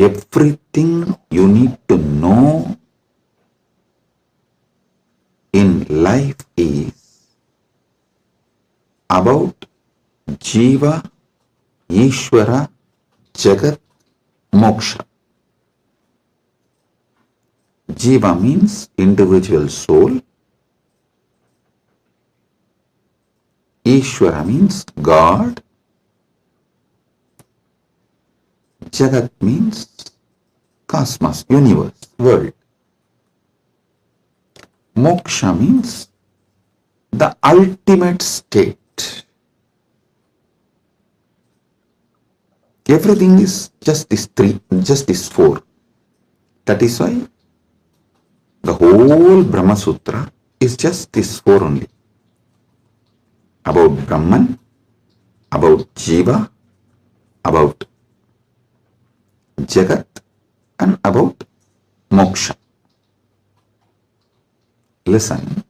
everything you need to know in life is about Jiva, Ishvara, Jagat, Moksha. Jiva means individual soul. Ishvara means God. Jagat means cosmos, universe, world. Moksha means the ultimate state. Everything is just these three, just these four. That is why the whole Brahma Sutra is just these four only. About Brahman, about Jiva, about Jagat, and about Moksha. Listen,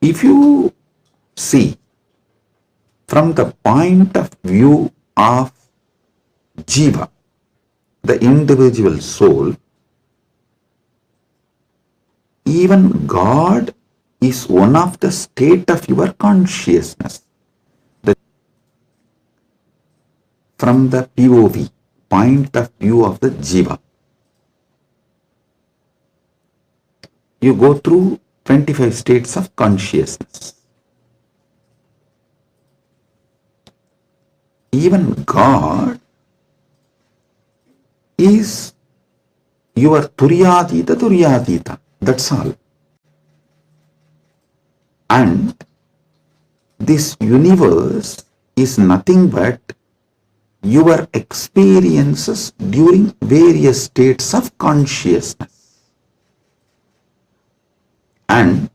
if you see from the point of view of Jiva, the individual soul, even God is one of the state of your consciousness. From the POV, point of view of the Jiva, you go through 25 states of consciousness. Even God is your Turyatita, that's all. And this universe is nothing but your experiences during various states of consciousness. And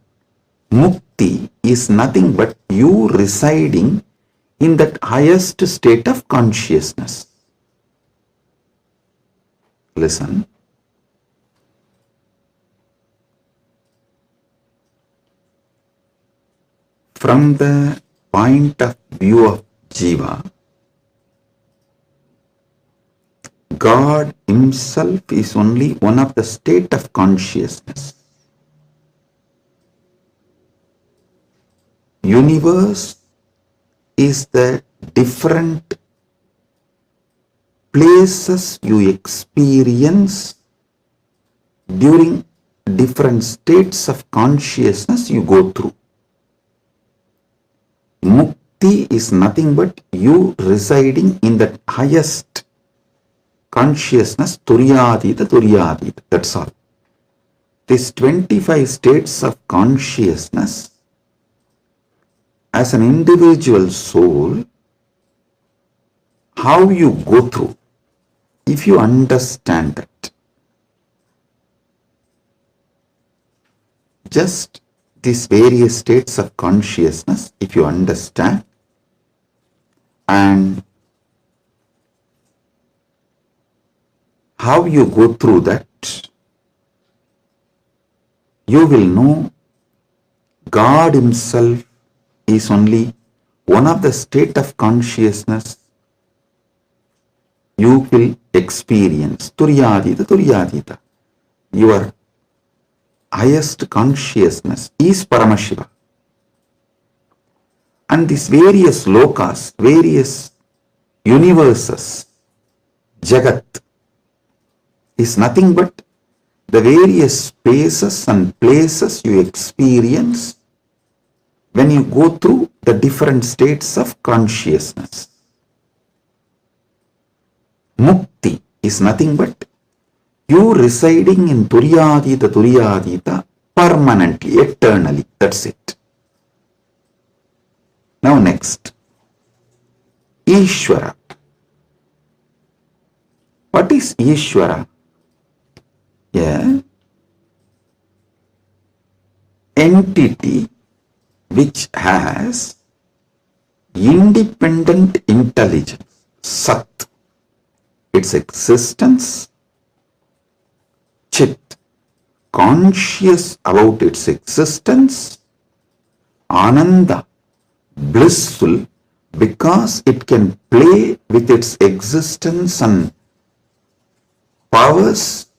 Mukti is nothing but you residing in that highest state of consciousness. Listen. From the point of view of Jiva, God himself is only one of the state of consciousness. Universe is the different places you experience during different states of consciousness you go through. Mukti is nothing but you residing in that highest consciousness, Turyatita, that's all. These 25 states of consciousness, as an individual soul, how you go through, if you understand that, just these various states of consciousness, if you understand, and how you go through that, you will know God himself is only one of the state of consciousness you will experience. Turyatita. Your highest consciousness is Paramashiva. And these various lokas, various universes, Jagat, is nothing but the various spaces and places you experience when you go through the different states of consciousness. Mukti is nothing but you residing in Turyatita permanently, eternally. That's it. Now next, Ishvara. What is Ishvara? Entity which has independent intelligence, Sat, its existence, Chit, conscious about its existence, Ananda, blissful, because it can play with its existence and powers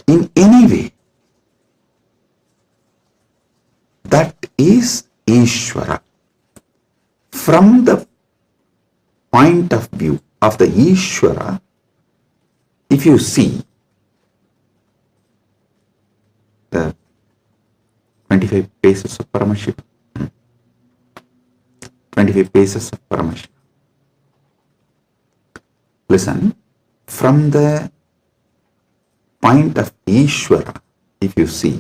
in any way. That is Ishvara. From the point of view of the Ishvara, if you see the 25 paces of Paramashivam, 25 paces of Paramashivam. Listen, from the point of Ishvara, if you see,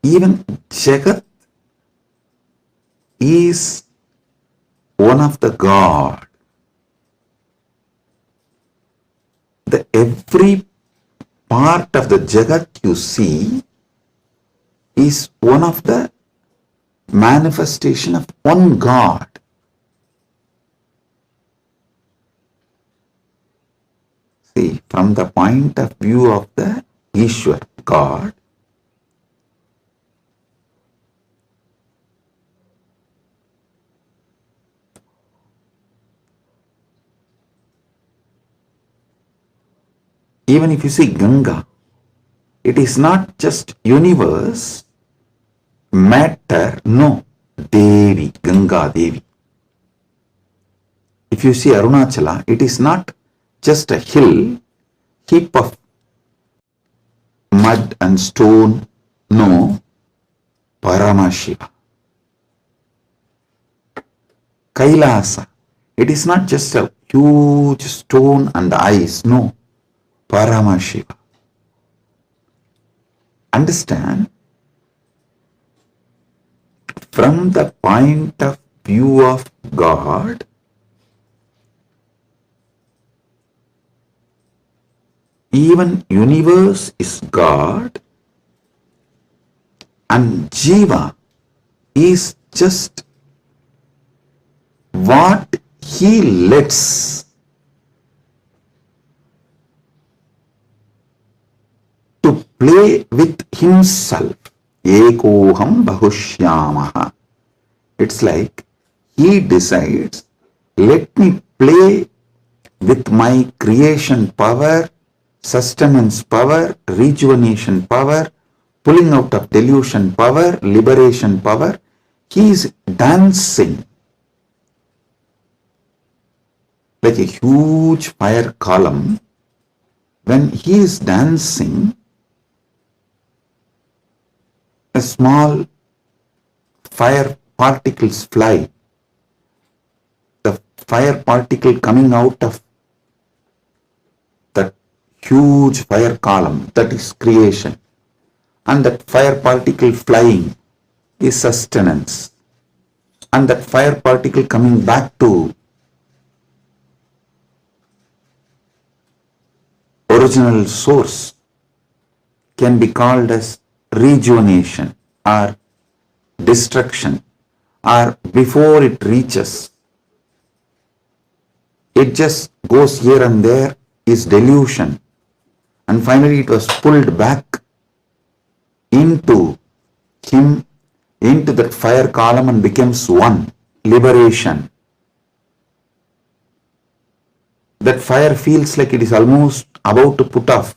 even Jagat is one of the God. Every part of the Jagat you see is one of the manifestation of one God. See, from the point of view of the Ishwar, God, even if you see Ganga, it is not just universe, matter, no, Devi, Ganga Devi. If you see Arunachala, it is not just a hill, heap of mud and stone, no, Paramashiva. Kailasa, it is not just a huge stone and ice, no, Paramashiva. Understand? From the point of view of God, even universe is God and Jiva is just what he lets to play with himself. Ekoham bahushyamaha. It's like he decides, let me play with my creation power, sustenance power, rejuvenation power, pulling out of delusion power, liberation power. He is dancing like a huge fire column. When he is dancing, a small fire particles fly. The fire particle coming out of that huge fire column, that is creation. And that fire particle flying is sustenance. And that fire particle coming back to original source can be called as rejuvenation or destruction, or before it reaches, it just goes here and there, is delusion, and finally it was pulled back into him, into that fire column, and becomes one, liberation. That fire feels like it is almost about to put off,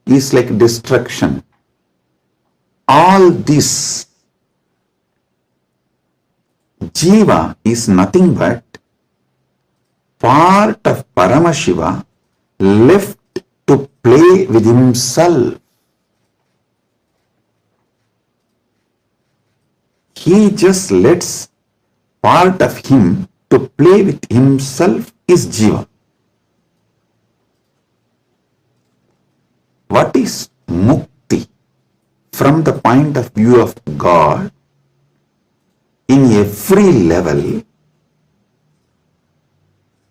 is like destruction. All this, Jiva is nothing but part of Paramashiva left to play with himself. He just lets part of him to play with himself is Jiva. What is Mukti? From the point of view of God, in every level,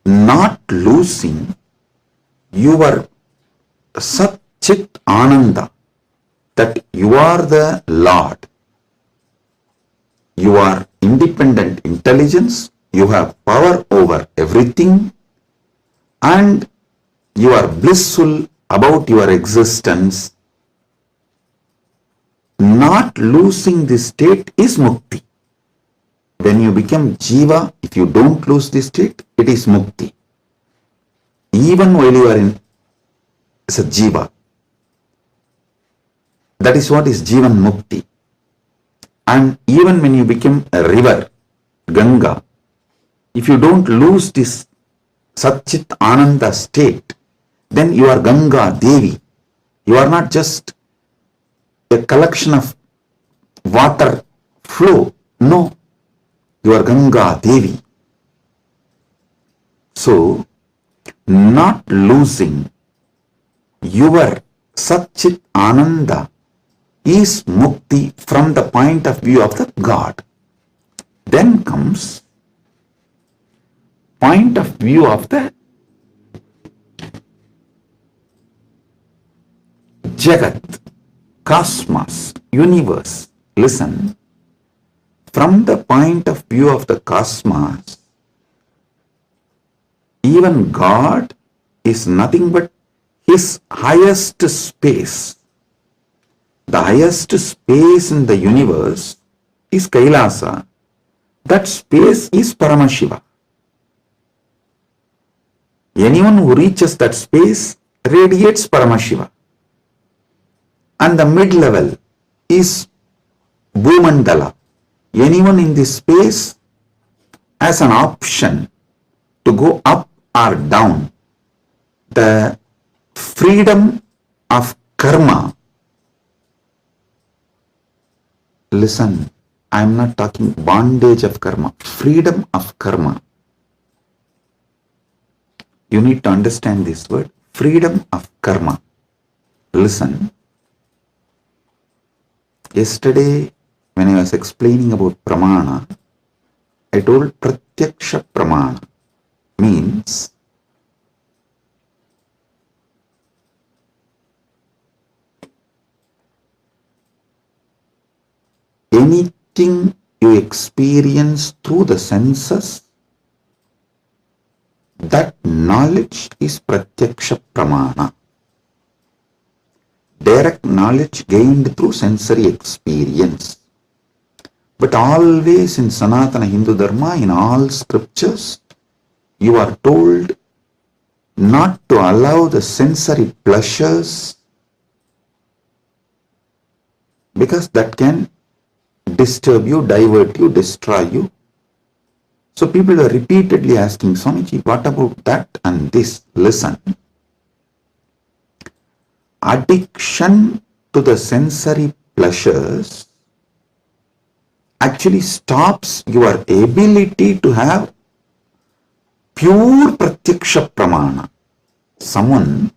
not losing your Sat Chit Ananda, that you are the Lord. You are independent intelligence, you have power over everything, and you are blissful about your existence. not losing this state is mukti. When you become jiva, if you don't lose this state, it is mukti. Even while you are in as a jiva, that is what is jivan mukti. And even when you become a river, Ganga, if you don't lose this Satchit Ananda state, then you are Ganga Devi. You are not just a collection of water flow. No, you are Ganga Devi. So, not losing your Satchit Ananda is mukti from the point of view of the God. Then comes point of view of the Jagat, cosmos, universe. Listen, from the point of view of the cosmos, even God is nothing but his highest space. The highest space in the universe is Kailasa. That space is Paramashiva. Anyone who reaches that space radiates Paramashiva. And the mid-level is Bhumandala. Anyone in this space has an option to go up or down. The freedom of karma. Listen, I am not talking bondage of karma, freedom of karma. You need to understand this word, freedom of karma. Listen, yesterday when I was explaining about Pramana, I told Pratyaksha Pramana means anything you experience through the senses, that knowledge is Pratyaksha Pramana. Direct knowledge gained through sensory experience. But always in Sanatana Hindu Dharma, in all scriptures, you are told not to allow the sensory pleasures, because that can disturb you, divert you, destroy you. So people are repeatedly asking, Swamiji, what about that and this? Listen. Addiction to the sensory pleasures actually stops your ability to have pure Pratyaksha Pramana. Someone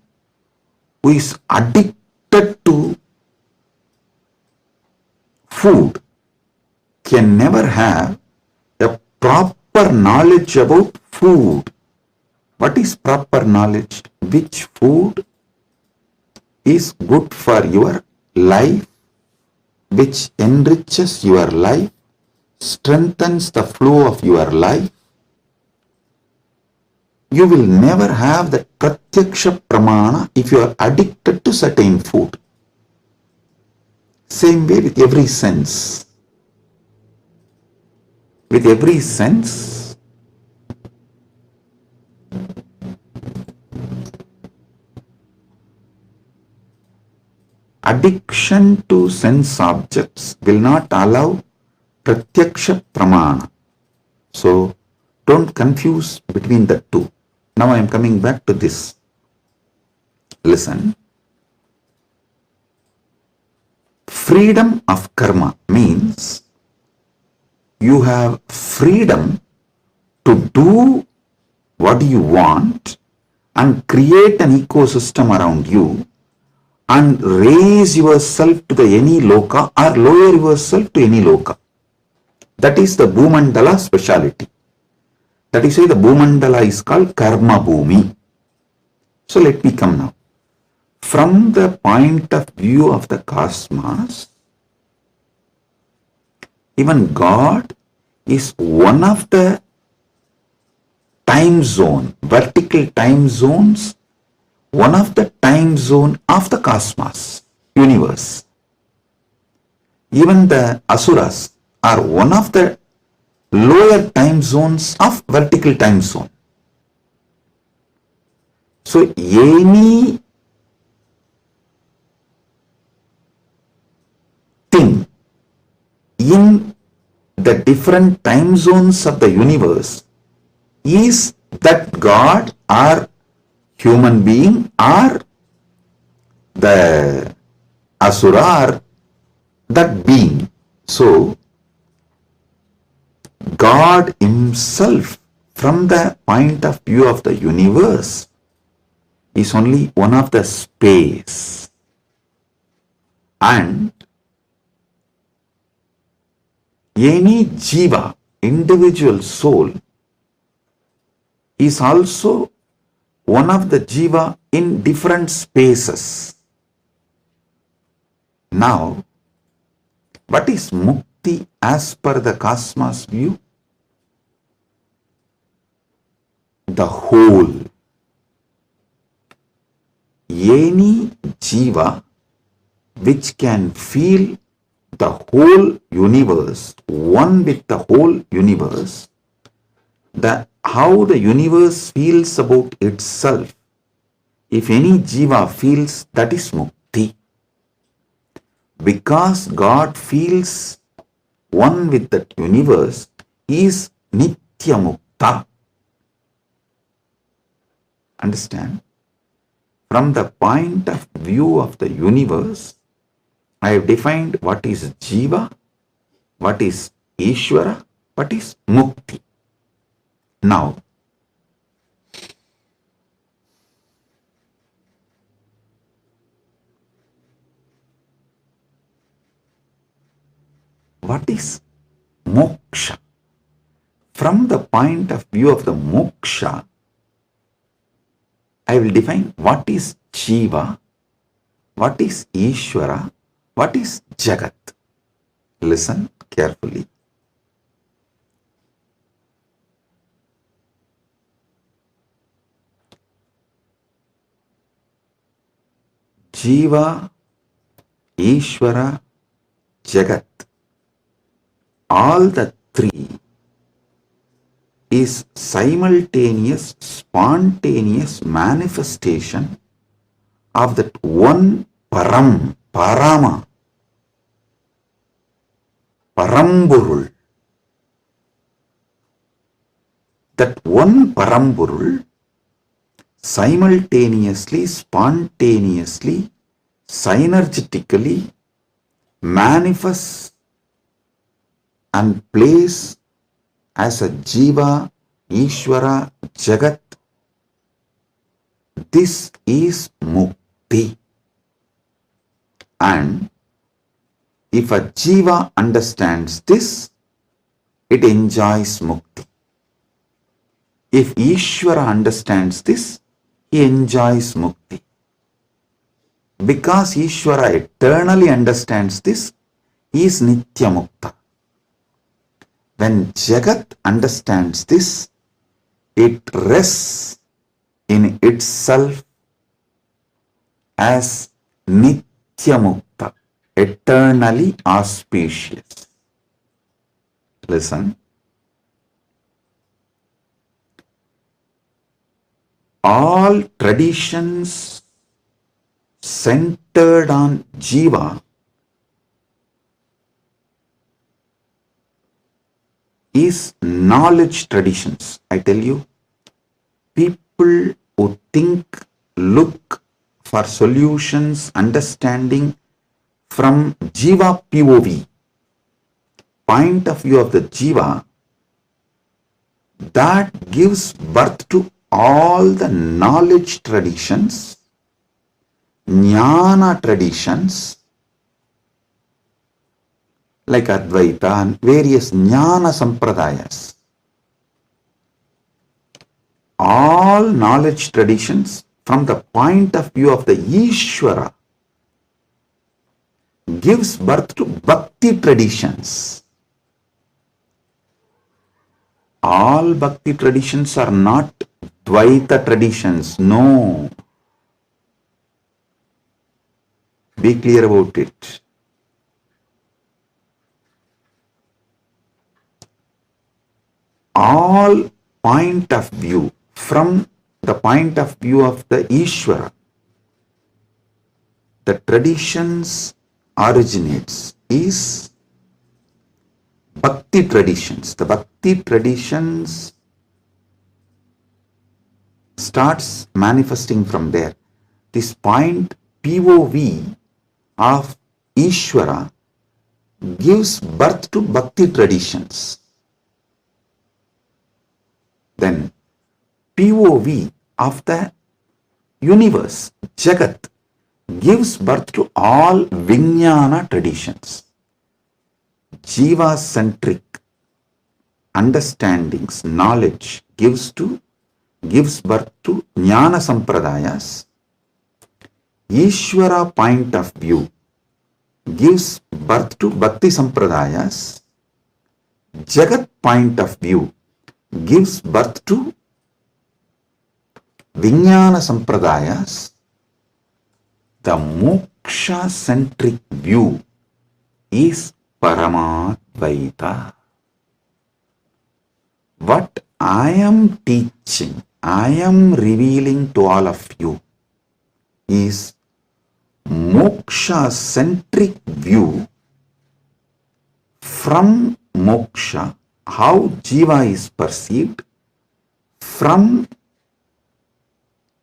who is addicted to food can never have a proper knowledge about food. What is proper knowledge? Which food is good for your life, which enriches your life, strengthens the flow of your life. You will never have that Pratyaksha Pramana if you are addicted to certain food. Same way with every sense. With every sense, addiction to sense objects will not allow Pratyaksha Pramana. So, don't confuse between the two. Now I am coming back to this. Listen. Freedom of karma means you have freedom to do what you want and create an ecosystem around you and raise yourself to the any loka or lower yourself to any loka. That is the Bhumandala speciality. That is why the Bhumandala is called Karma Bhumi. So let me come now. From the point of view of the cosmos, even God is one of the time zone, vertical time zones, one of the time zone of the cosmos, universe. Even the asuras are one of the lower time zones of vertical time zone. So any thing in the different time zones of the universe is that God or human being or the asura or that being. So God himself, from the point of view of the universe, is only one of the space, and any jiva, individual soul, is also one of the jiva in different spaces. Now, what is mukti as per the cosmos view? The whole. Any jiva which can feel the whole universe, one with the whole universe, how the universe feels about itself, if any jiva feels, that is mukti. Because God feels one with that universe, is nitya mukta. Understand? From the point of view of the universe, I have defined what is jiva, what is Ishvara, what is mukti. Now, what is moksha? From the point of view of the moksha, I will define what is jiva, what is Ishvara, what is Jagat. Listen carefully. Jiva, Ishvara, Jagat, all the three is simultaneous, spontaneous manifestation of that one Param, Parama, Paramburul. That one Paramburul simultaneously, spontaneously, synergetically manifests and plays as a jiva, Ishvara, Jagat. This is mukti. And if a jiva understands this, it enjoys mukti. If Ishvara understands this, he enjoys mukti. Because Ishvara eternally understands this, he is nitya mukta. When Jagat understands this, it rests in itself as nitya mukta, eternally auspicious. Listen. All traditions centered on jiva is knowledge traditions. I tell you, people who think, look for solutions, understanding from jiva POV, point of view of the jiva, that gives birth to all the knowledge traditions, jnana traditions, like Advaita and various jnana sampradayas. All knowledge traditions from the point of view of the Ishvara gives birth to bhakti traditions. All bhakti traditions are not Dvaita traditions. No. Be clear about it. all point of view, from the point of view of the Ishvara, the traditions originates is Bhakti traditions. The Bhakti traditions starts manifesting from there. This point POV of Ishvara gives birth to Bhakti traditions. Then POV of the universe, Jagat, gives birth to all Vijnana traditions. Jiva-centric understandings, knowledge gives birth to Jnana Sampradayas. Ishvara point of view gives birth to Bhakti Sampradayas. Jagat point of view gives birth to Vijnana Sampradayas. The moksha-centric view is Paramadvaita. What I am teaching, I am revealing to all of you is moksha-centric view. From moksha, how jiva is perceived. From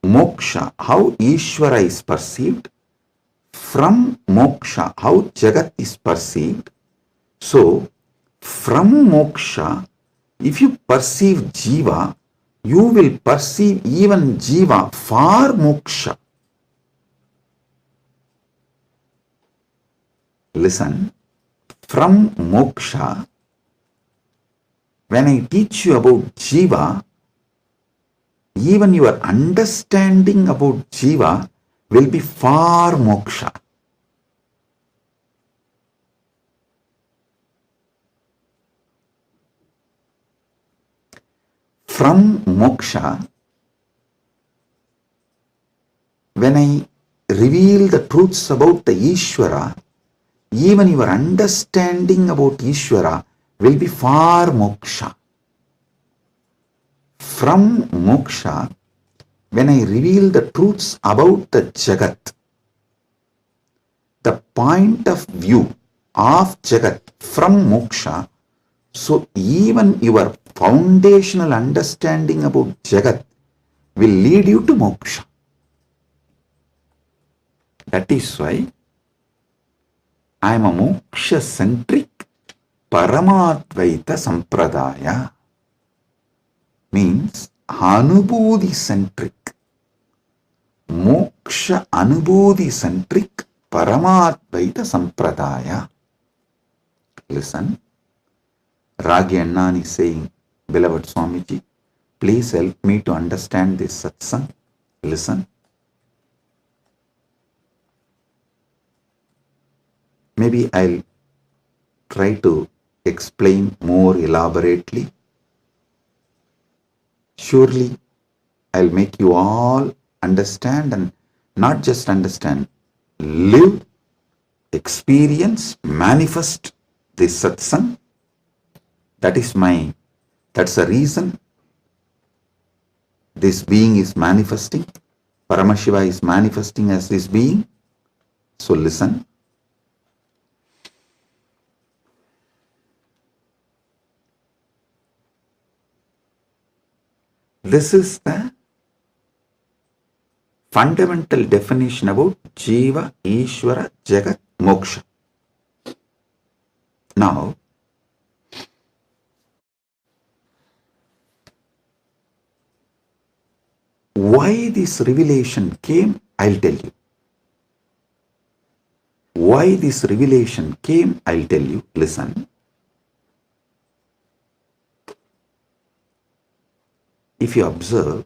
moksha, how Ishvara is perceived. From moksha, how Jagat is perceived. So, from moksha, if you perceive jiva, you will perceive even jiva for moksha. Listen, from moksha, when I teach you about jiva, even your understanding about jiva will be for moksha. From moksha, when I reveal the truths about the Ishvara, even your understanding about Ishvara will be for moksha. From moksha, when I reveal the truths about the Jagat, the point of view of Jagat from moksha, so even your foundational understanding about Jagat will lead you to moksha. That is why I am a moksha-centric Paramadvaita Sampradaya. Means Anubodhi-centric, moksha Anubodhi-centric Paramadvaita Sampradaya. Listen, Ragi Annan is saying, beloved Swamiji, please help me to understand this satsang. Listen. Maybe I'll try to explain more elaborately. Surely I'll make you all understand, and not just understand, live, experience, manifest this satsang. That's the reason this being is manifesting. Paramashiva is manifesting as this being. So listen. This is the fundamental definition about Jiva, Ishvara, Jagat, Moksha. Now, why this revelation came, I'll tell you. Why this revelation came, I'll tell you. Listen. If you observe,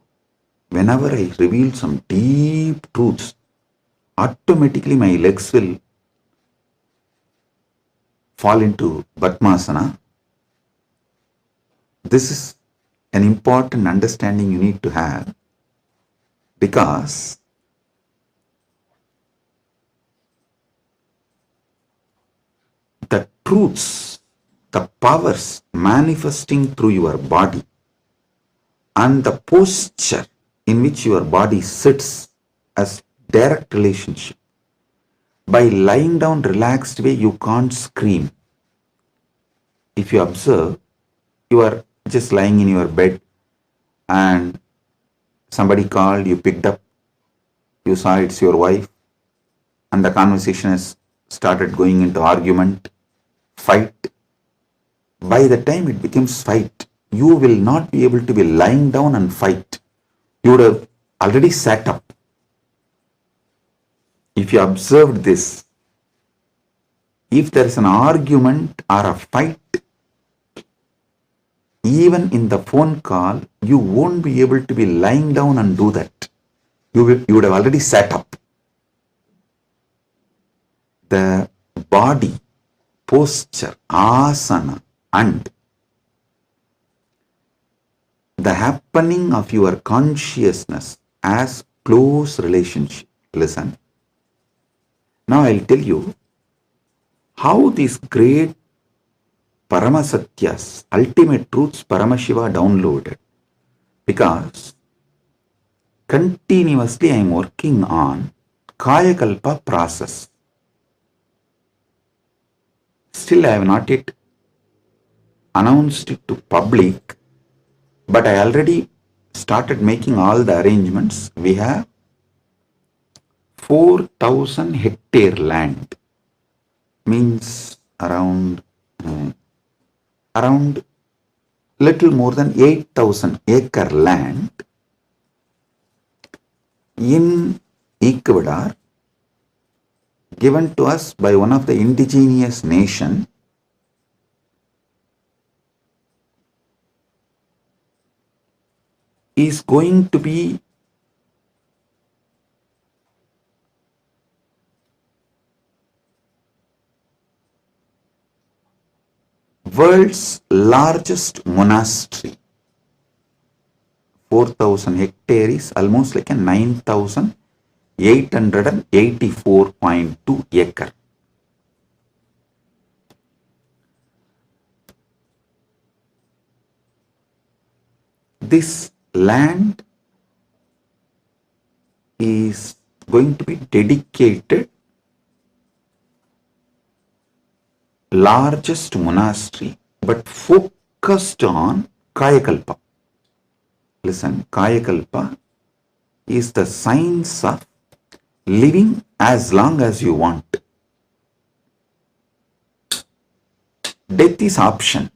whenever I reveal some deep truths, automatically my legs will fall into Padmasana. This is an important understanding you need to have, because the truths the powers manifesting through your body and the posture in which your body sits as direct relationship. By lying down relaxed way, you can't scream. If you observe, you are just lying in your bed and somebody called, you picked up, you saw it's your wife, and the conversation has started going into argument, fight. By the time it becomes fight, you will not be able to be lying down and fight. You would have already sat up. If you observed this, if there is an argument or a fight, even in the phone call, you won't be able to be lying down and do that. You would have already sat up. The body, posture, asana, and the happening of your consciousness as close relationship. Listen. Now I'll tell you how these great Paramasatyas, ultimate truths Paramashiva downloaded. Because continuously I am working on Kaya Kalpa process. Still I have not yet announced it to public, but I already started making all the arrangements. We have 4,000 hectare land, means around little more than 8,000 acre land in Ecuador, given to us by one of the indigenous nation, is going to be world's largest monastery. 4,000 hectares is almost like a 9,884.2 acre. This land is going to be dedicated largest monastery, but focused on Kaya Kalpa. Listen, Kaya Kalpa is the science of living as long as you want. Death is option.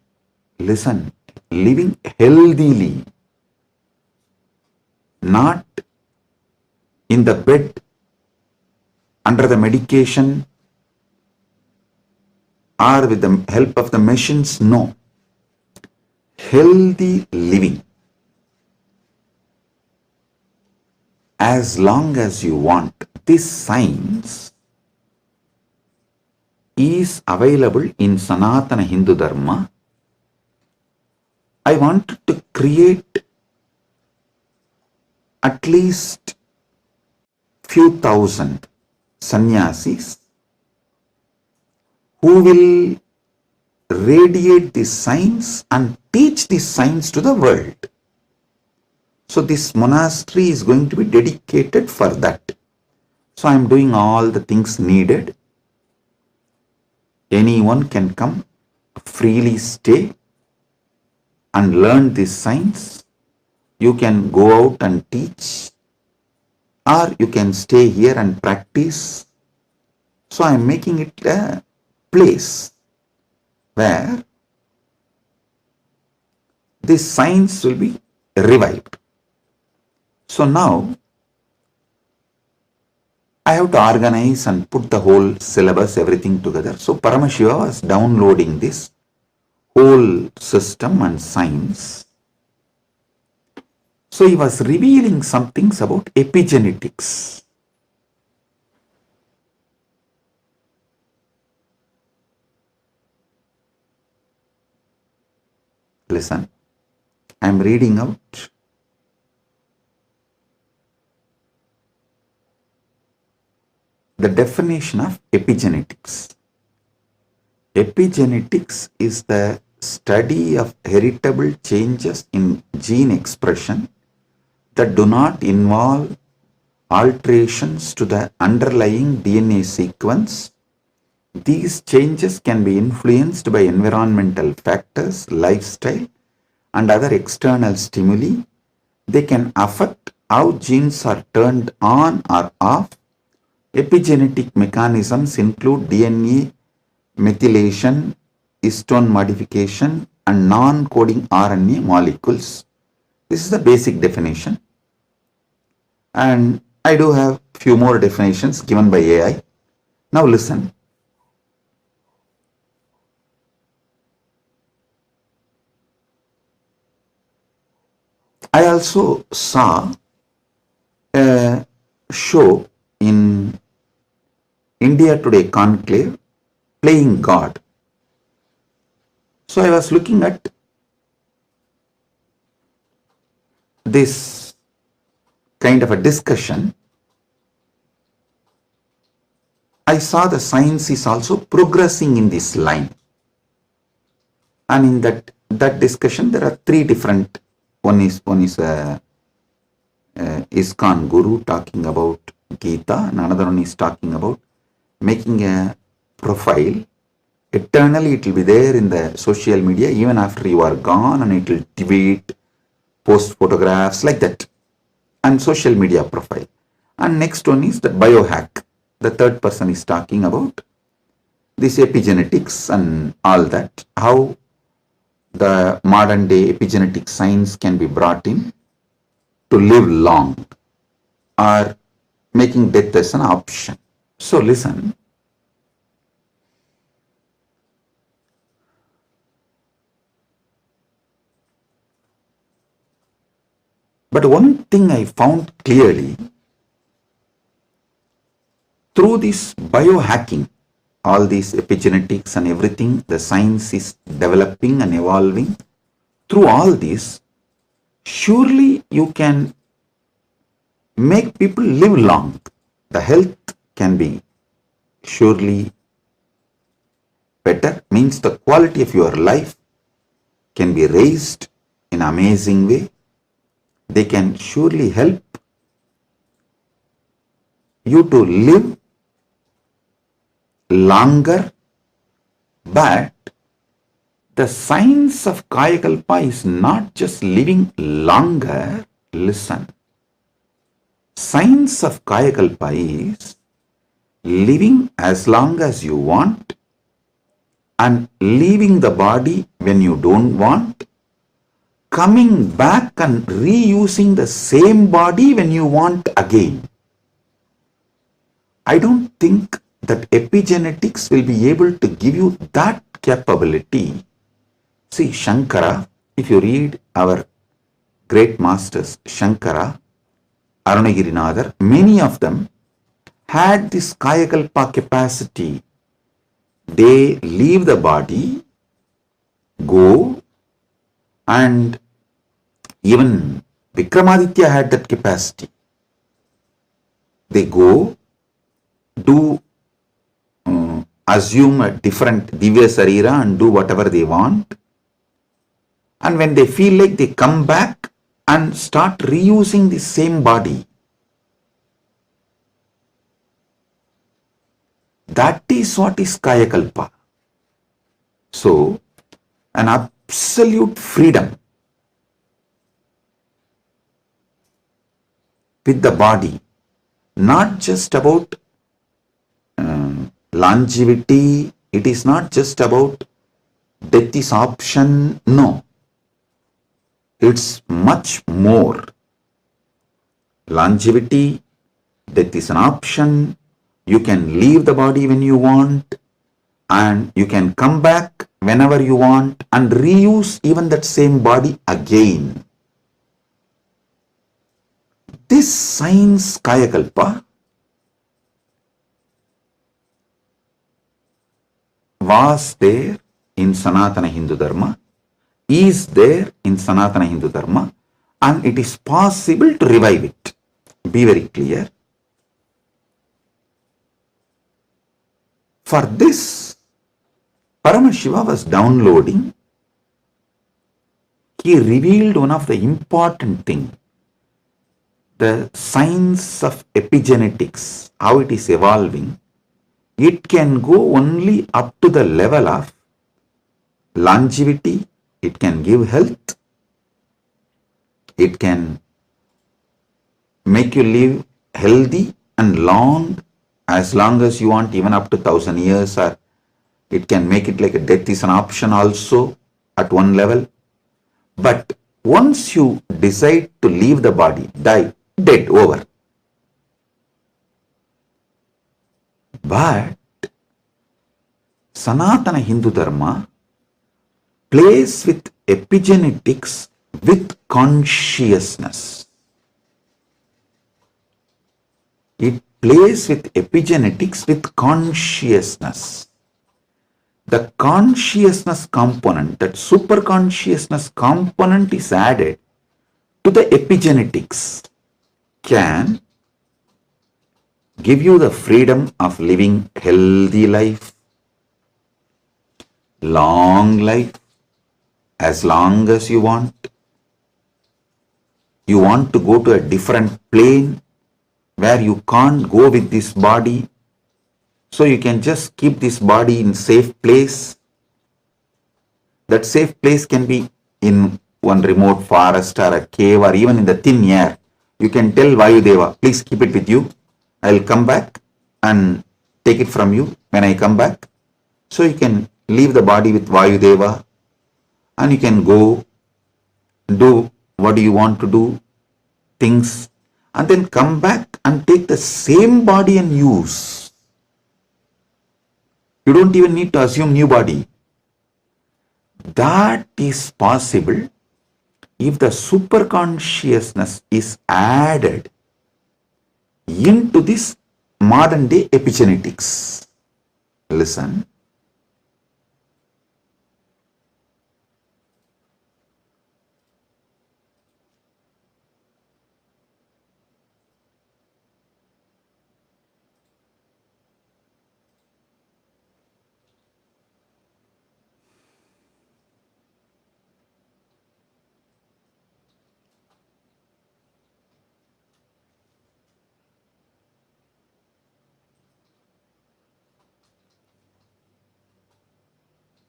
Listen, living healthily, not in the bed, under the medication, or with the help of the machines. No. Healthy living. As long as you want. This science is available in Sanatana Hindu Dharma. I wanted to create at least few thousand sannyasis who will radiate this science and teach this science to the world. So this monastery is going to be dedicated for that. So I am doing all the things needed. Anyone can come, freely stay and learn this science. You can go out and teach, or you can stay here and practice. So I am making it a place where this science will be revived. So now I have to organize and put the whole syllabus, everything together. So Paramashiva was downloading this whole system and science. So he was revealing some things about epigenetics. Listen, I am reading out the definition of epigenetics. Epigenetics is the study of heritable changes in gene expression that do not involve alterations to the underlying DNA sequence. These changes can be influenced by environmental factors, lifestyle, and other external stimuli. They can affect how genes are turned on or off. Epigenetic mechanisms include DNA methylation, histone modification, and non-coding RNA molecules. This is the basic definition. And I do have few more definitions given by AI. Now listen. I also saw a show in India Today Conclave, Playing God. So I was looking at this kind of a discussion. I saw the science is also progressing in this line. And in that discussion, there are three different. One is ISKCON Guru talking about Gita, and another one is talking about making a profile. Eternally it will be there in the social media even after you are gone, and it will tweet, post photographs like that, and social media profile. And next one is the biohack. The third person is talking about this epigenetics and all that, how the modern day epigenetic science can be brought in to live long or making death as an option. So listen. But one thing I found clearly through this biohacking, all these epigenetics and everything, the science is developing and evolving. Through all this, surely you can make people live long. The health can be surely better, means the quality of your life can be raised in an amazing way. They can surely help you to live longer, but the science of Kaya Kalpa is not just living longer. Listen, science of Kaya Kalpa is living as long as you want and leaving the body when you don't want, coming back and reusing the same body when you want again. I don't think that epigenetics will be able to give you that capability. See, Shankara, if you read our great masters, Shankara, Arunagirinathar, many of them had this Kaya Kalpa capacity. They leave the body, go, and even Vikramaditya had that capacity. They go, do assume a different Divya Sarira and do whatever they want. And when they feel like, they come back and start reusing the same body. That is what is Kaya Kalpa. So, an absolute freedom with the body, not just about longevity, it is not just about death is option, no. It's much more. Longevity, death is an option, you can leave the body when you want, and you can come back whenever you want and reuse even that same body again. This science Kaya Kalpa was there in Sanatana Hindu Dharma, is there in Sanatana Hindu Dharma, and it is possible to revive it. Be very clear. For this, Paramashiva was downloading, he revealed one of the important things, the science of epigenetics, how it is evolving. It can go only up to the level of longevity, it can give health, it can make you live healthy and long as you want, even up to 1,000 years, or it can make it like a death is an option also at one level. But once you decide to leave the body, die, dead, over. But Sanatana Hindu Dharma plays with epigenetics with consciousness. It plays with epigenetics with consciousness. The consciousness component, that super consciousness component is added to the epigenetics, can give you the freedom of living healthy life, long life, as long as you want. You want to go to a different plane where you can't go with this body, so you can just keep this body in safe place. That safe place can be in one remote forest or a cave or even in the thin air. You can tell Vayudeva, please keep it with you. I'll come back and take it from you when I come back. So you can leave the body with Vayudeva and you can go do what you want to do, things, and then come back and take the same body and use. You don't even need to assume new body. That is possible if the superconsciousness is added into this modern day epigenetics. Listen.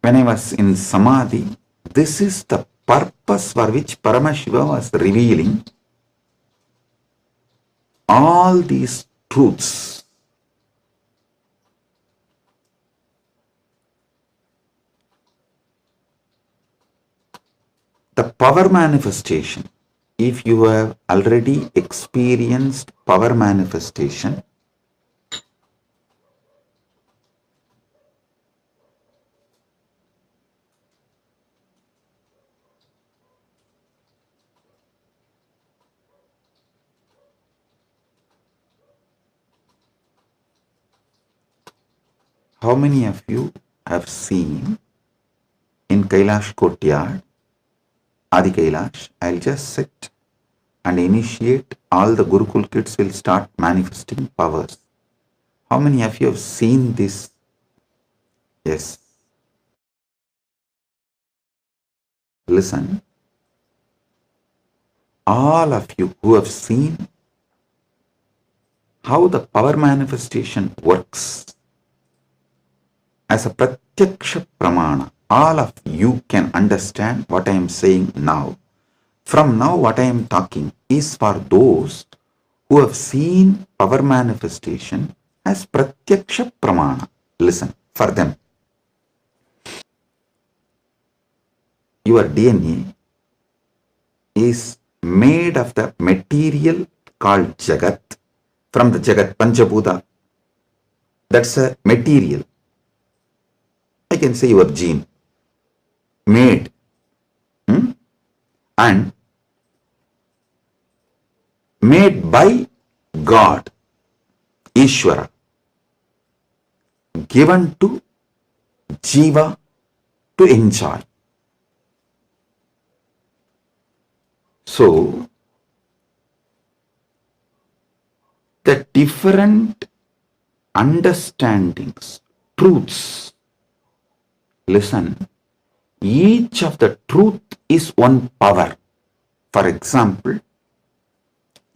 When I was in Samadhi, this is the purpose for which Paramashiva was revealing all these truths. The power manifestation, if you have already experienced power manifestation, how many of you have seen in Kailash courtyard, Adi Kailash, I'll just sit and initiate, all the Gurukul kids will start manifesting powers. How many of you have seen this? Yes. Listen, all of you who have seen how the power manifestation works as a pratyaksha pramana, all of you can understand what I am saying now. From now, what I am talking is for those who have seen power manifestation as pratyaksha pramana. Listen, for them. Your DNA is made of the material called Jagat, from the Jagat, Panchabhuta. That's a material. I can say your gene, made, and made by God, Ishvara, given to Jiva to enjoy. So, the different understandings, truths Listen, each of the truth is one power. For example,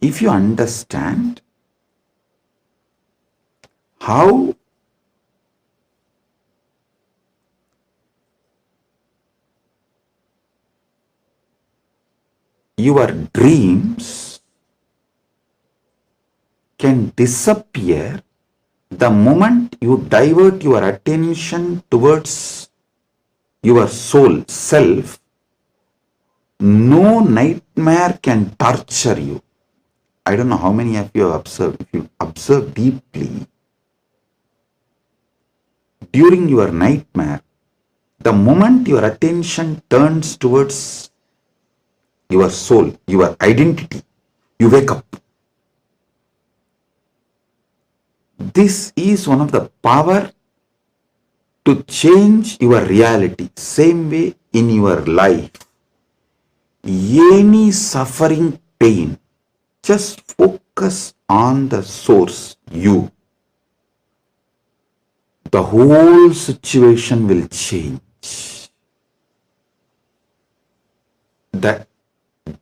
if you understand how your dreams can disappear the moment you divert your attention towards your soul self, no nightmare can torture you. I don't know how many of you have observed. If you observe deeply, during your nightmare, the moment your attention turns towards your soul, your identity, you wake up. This is one of the power to change your reality. Same way in your life, any suffering, pain, just focus on the source, you. The whole situation will change. The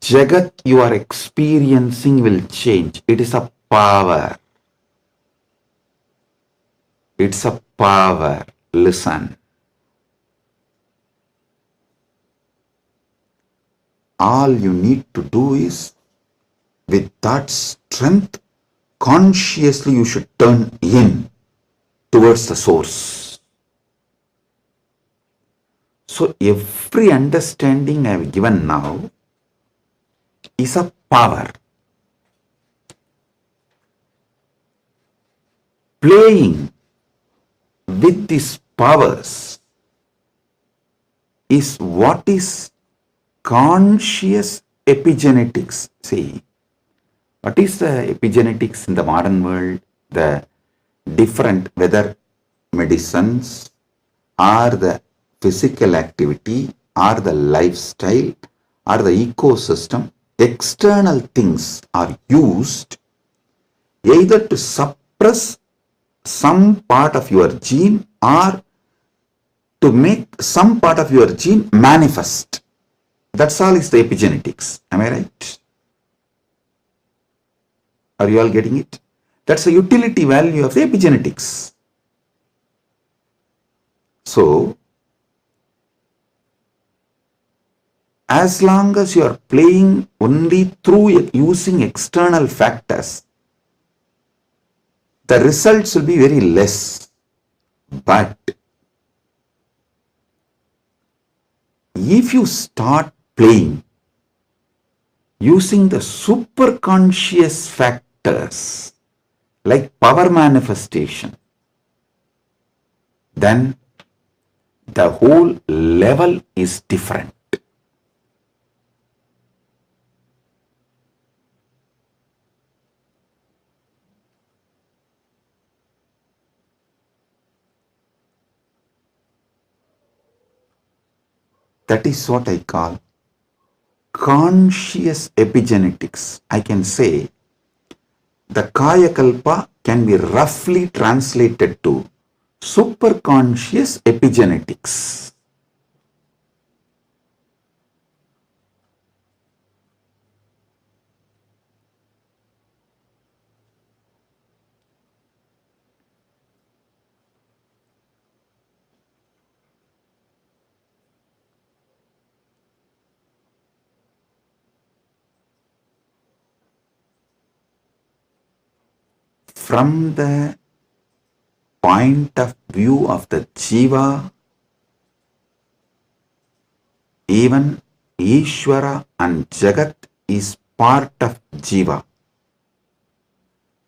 Jagat you are experiencing will change. It is a power. It's a power. Listen. All you need to do is, with that strength, consciously you should turn in towards the source. So every understanding I have given now is a power. Playing with these powers is what is conscious epigenetics. See, what is the epigenetics in the modern world? The different, whether medicines or the physical activity or the lifestyle or the ecosystem, external things are used either to suppress some part of your gene or to make some part of your gene manifest. That's all is the epigenetics. Am I right? Are you all getting it? That's the utility value of the epigenetics. So, as long as you are playing only through using external factors, the results will be very less. But if you start playing using the superconscious factors like power manifestation, then the whole level is different. That is what I call conscious epigenetics. I can say the Kaya Kalpa can be roughly translated to superconscious epigenetics. From the point of view of the Jiva, even Ishvara and Jagat is part of Jiva.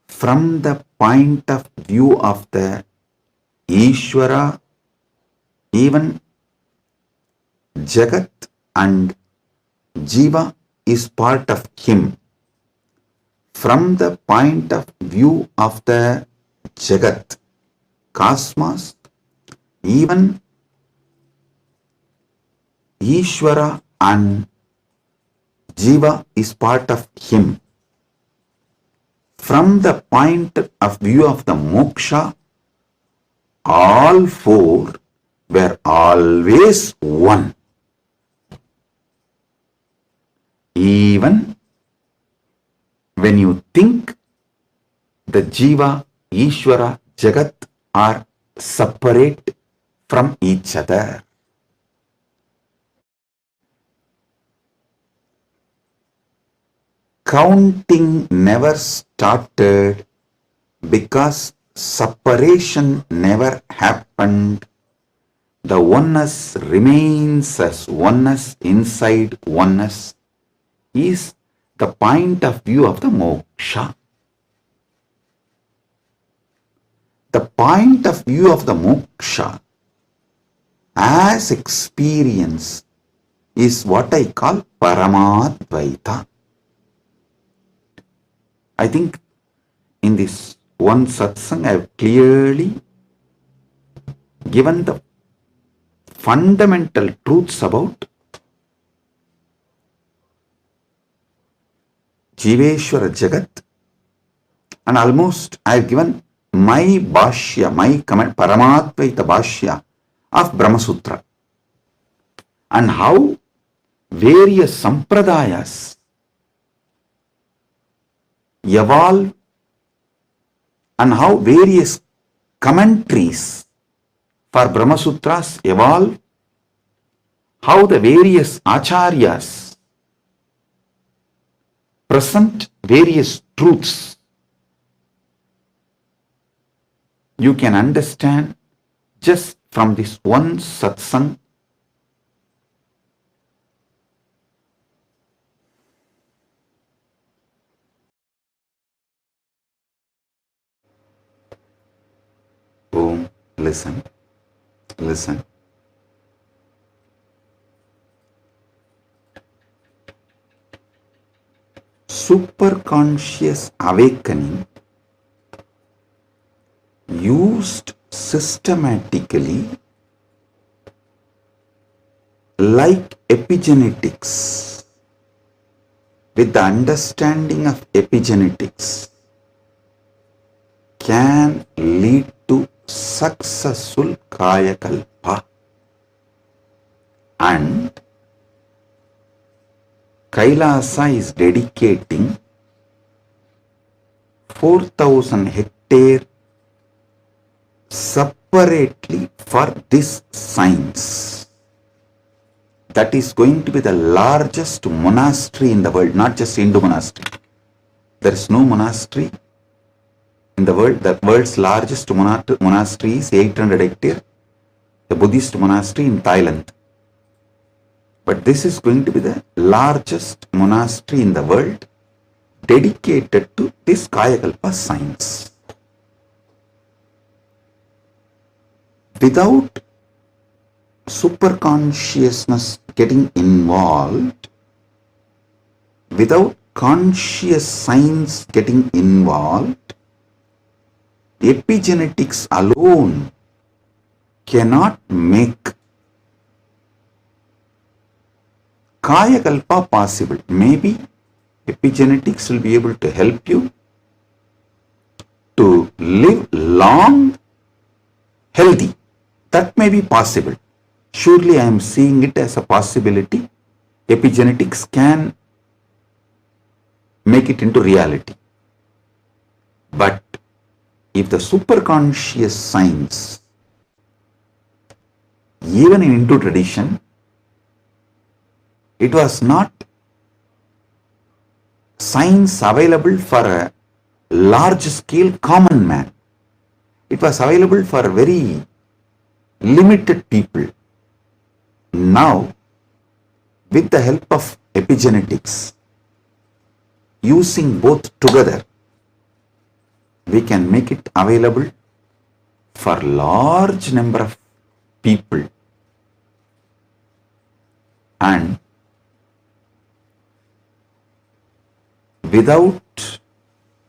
From the point of view of the Ishvara, even Jagat and Jiva is part of him. From the point of view of the Jagat, cosmos, even Ishvara and Jiva is part of him. From the point of view of the moksha, all four were always one. Even when you think the Jiva, Ishvara, Jagat are separate from each other. Counting never started because separation never happened. The oneness remains as oneness inside oneness is the point of view of the moksha. The point of view of the moksha as experience is what I call Paramadvaita. I think in this one satsang I have clearly given the fundamental truths about Jiveshwara Jagat, and almost I have given my bhashya, my comment, Paramadvaita bhashya of Brahma Sutra, and how various sampradayas evolve and how various commentaries for Brahma Sutras evolve, how the various acharyas present various truths. You can understand just from this one satsang listen. Superconscious awakening used systematically like epigenetics. With the understanding of epigenetics can lead to successful Kaya Kalpa, and Kailasa is dedicating 4,000 hectares separately for this science. That is going to be the largest monastery in the world, not just Hindu monastery. There is no monastery in the world. The world's largest monastery is 800 hectares, the Buddhist monastery in Thailand. But this is going to be the largest monastery in the world dedicated to this Kaya Kalpa science. Without superconsciousness getting involved, without conscious science getting involved, epigenetics alone cannot make Kaya Kalpa possible. Maybe epigenetics will be able to help you to live long, healthy. That may be possible. Surely I am seeing it as a possibility. Epigenetics can make it into reality. But if the superconscious science, even in Hindu tradition, it was not science available for a large scale common man. It was available for very limited people. Now, with the help of epigenetics, using both together, we can make it available for large number of people. And without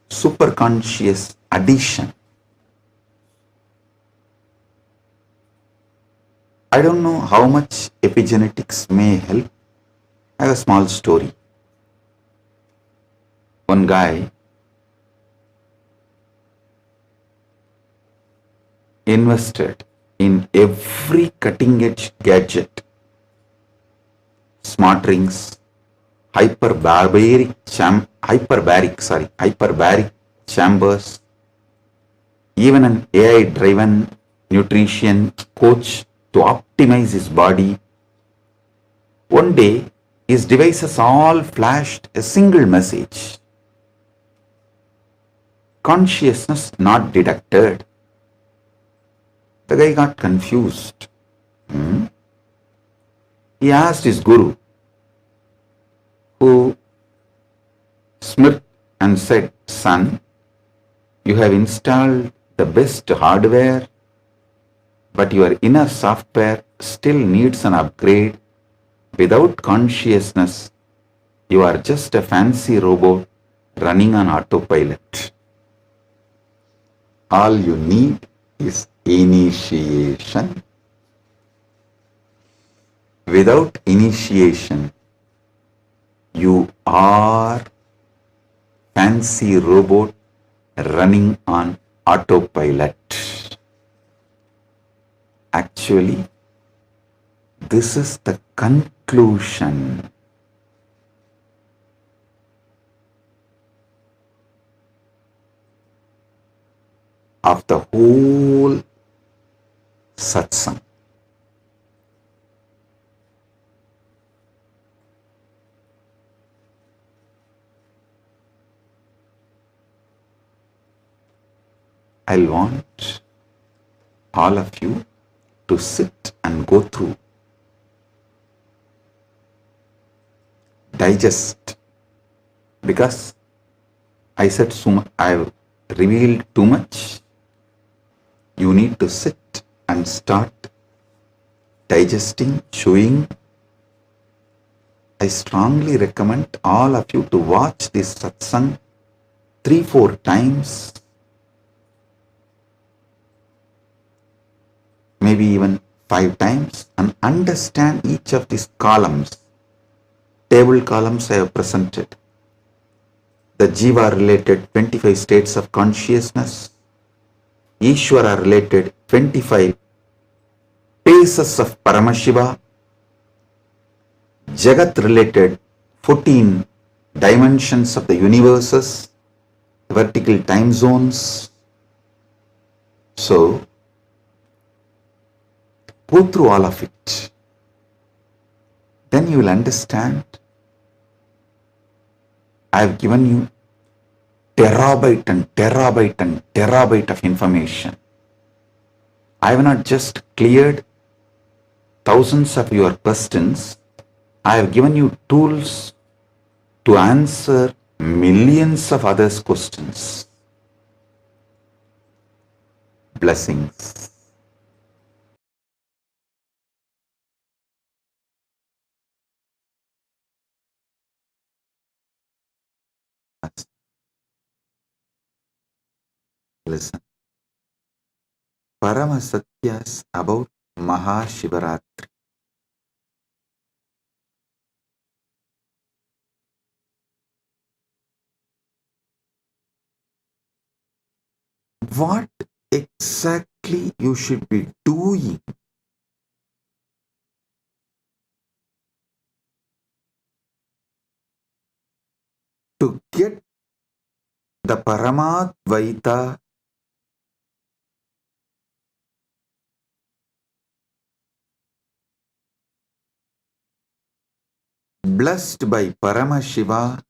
superconscious addition, I don't know how much epigenetics may help. I have a small story. One guy invested in every cutting edge gadget, smart rings, hyperbaric chambers, even an AI driven nutrition coach to optimize his body. One day, his devices all flashed a single message: consciousness not detected. The guy got confused. He asked his guru, who smirked and said, "Son, you have installed the best hardware, but your inner software still needs an upgrade. Without consciousness, you are just a fancy robot running on autopilot. All you need is initiation. Without initiation, you are fancy robot running on autopilot." Actually, this is the conclusion of the whole satsang. I want all of you to sit and go through, digest, because I said so much, I've revealed too much. You need to sit and start digesting, chewing. I strongly recommend all of you to watch this satsang 3-4 times, maybe even 5 times, and understand each of these columns. Table columns I have presented. The Jiva related 25 states of consciousness, Ishvara related 25 phases of Paramashiva, Jagat related 14 dimensions of the universes, vertical time zones. So, go through all of it. Then you will understand. I have given you terabyte and terabyte and terabyte of information. I have not just cleared thousands of your questions. I have given you tools to answer millions of others' questions. Blessings. Listen. Parama Satyas about Mahashivaratri. What exactly you should be doing to get the Paramadvaita blessed by Paramashiva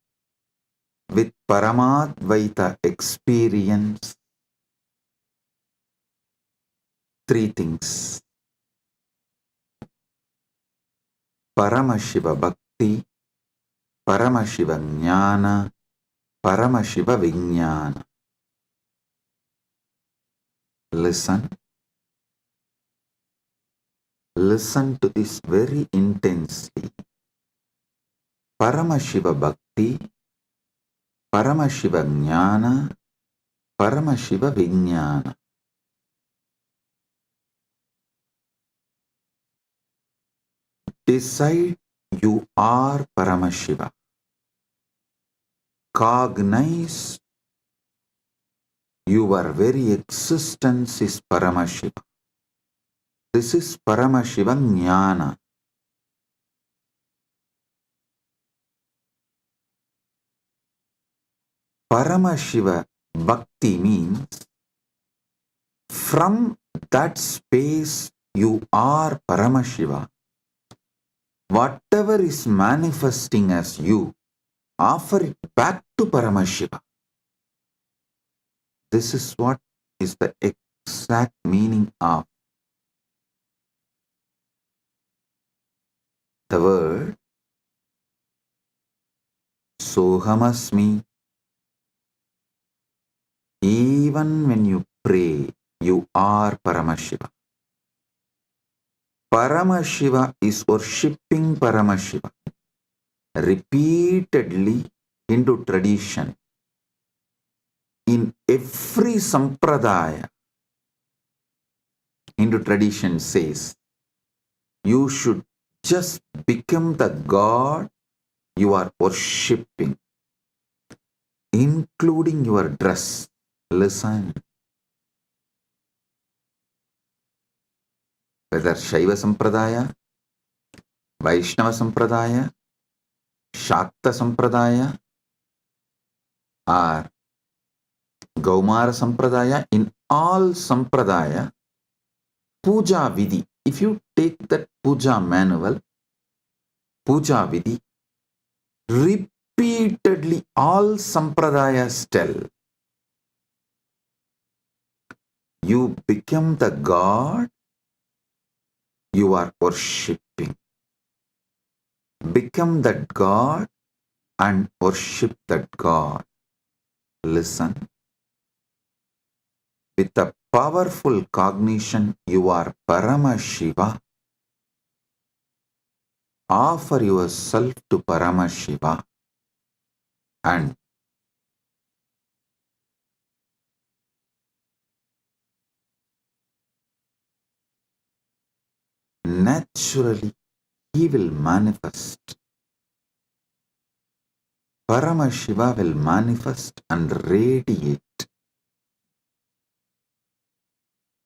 with Paramadvaita experience? 3 things. Paramashiva Bhakti, Paramashiva Jnana, Paramashiva Vijnana. Listen. Listen to this very intensely. Paramashiva Bhakti, Paramashiva Jnana, Paramashiva Vijnana. Decide you are Paramashiva. Cognize your very existence is Paramashiva. This is Paramashiva Jnana. Paramashiva Bhakti means from that space you are Paramashiva. Whatever is manifesting as you, offer it back to Paramashiva. This is what is the exact meaning of the word Sohamasmi. Even when you pray, you are Paramashiva. Paramashiva is worshipping Paramashiva. Repeatedly, Hindu tradition, in every sampradaya, Hindu tradition says, you should just become the God you are worshipping, including your dress. Listen. Whether Shaiva Sampradaya, Vaishnava Sampradaya, Shakta Sampradaya, or Gaumara Sampradaya, in all Sampradaya, Puja Vidhi, if you take that Puja manual, Puja Vidhi, repeatedly all Sampradayas tell, you become the God you are worshipping. Become that God and worship that God. Listen. With a powerful cognition, you are Paramashiva. Offer yourself to Paramashiva and naturally he will manifest. Paramashiva will manifest and radiate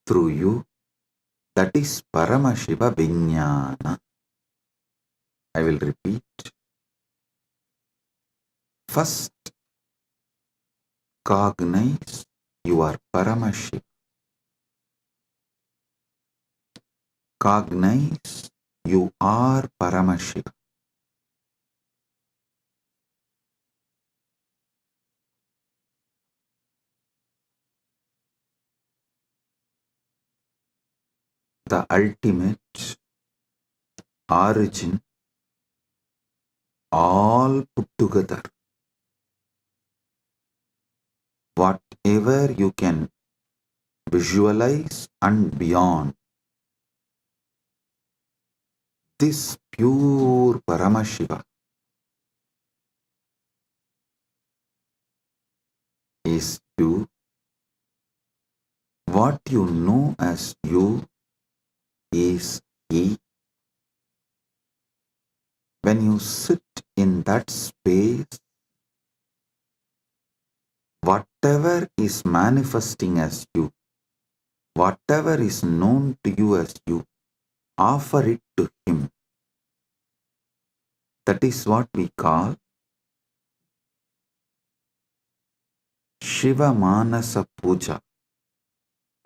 through you. That is Paramashiva Vijnana. I will repeat. First, cognize you are Paramashiva. Cognize you are Paramashiva. The ultimate origin, all put together. Whatever you can visualize and beyond, this pure Paramashiva is you. What you know as you is he. When you sit in that space, whatever is manifesting as you, whatever is known to you as you, offer it to him. That is what we call Shiva Manasa Puja.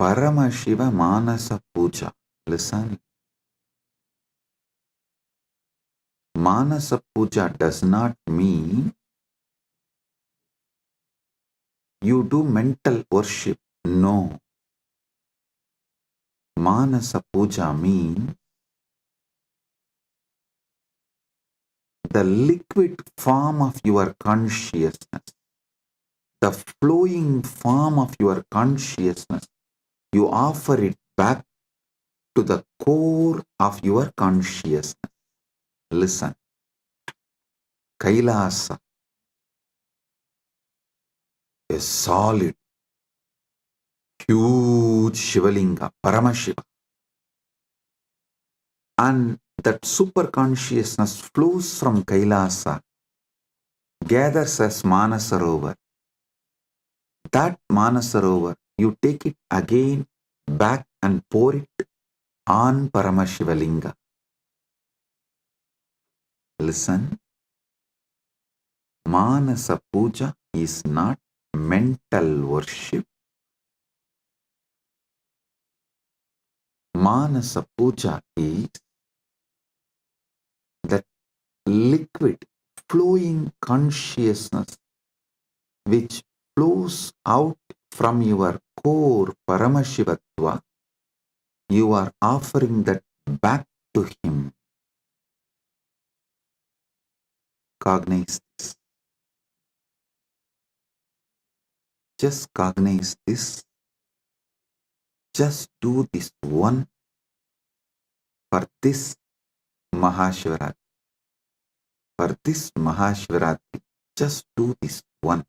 Paramashiva Manasa Puja. Listen. Manasa Puja does not mean you do mental worship. No. Manasa Puja means the liquid form of your consciousness, the flowing form of your consciousness. You offer it back to the core of your consciousness. Listen. Kailasa, a solid, huge Shivalinga, Paramashiva. And that super consciousness flows from Kailasa, gathers as Manasarovar. That Manasarovar, you take it again back and pour it on Paramashivalinga. Listen, Manasa Puja is not mental worship. Manasa Puja is that liquid, flowing consciousness which flows out from your core Paramashivatva. You are offering that back to Him. Cognize this. Just cognize this. Just do this one for this Mahashivratri. For this Mahashivratri, just do this one.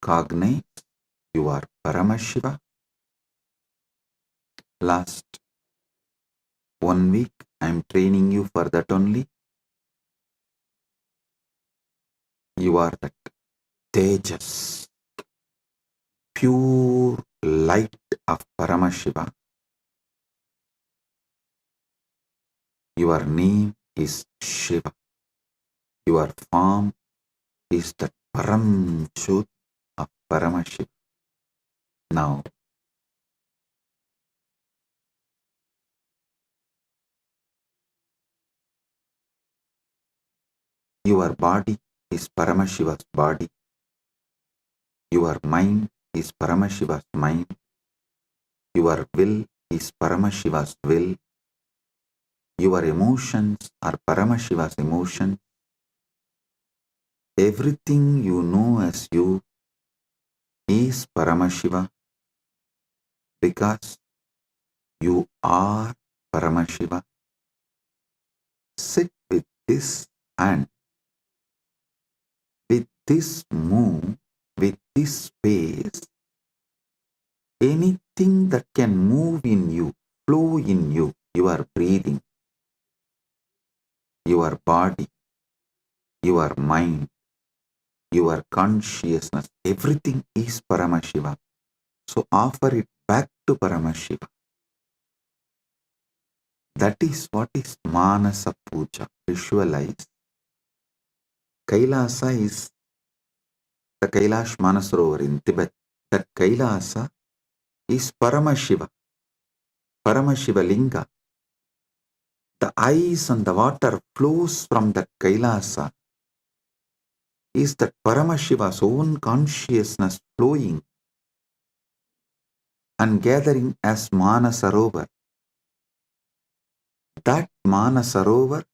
Cognize you are Paramashiva. Last 1 week I am training you for that only. You are that Tejas, pure light of Paramashiva. Your name is Shiva. Your form is the Param Jyoti of Paramashiva. Now, your body is Paramashiva's body. Your mind is Paramashiva's mind. Your will is Paramashiva's will. Your emotions are Paramashiva's emotions. Everything you know as you is Paramashiva because you are Paramashiva. Sit with this and with this move, with this space, anything that can move in you, flow in you, your breathing, your body, your mind, your consciousness, everything is Paramashiva. So offer it back to Paramashiva. That is what is Manasa Puja. Visualize. Kailasa is the Kailash Manasarovar in Tibet. That Kailasa is Paramashiva. Paramashiva Linga. The ice and the water flows from that Kailasa is that Paramashiva's own consciousness flowing and gathering as Manasarovar. That Manasarovar,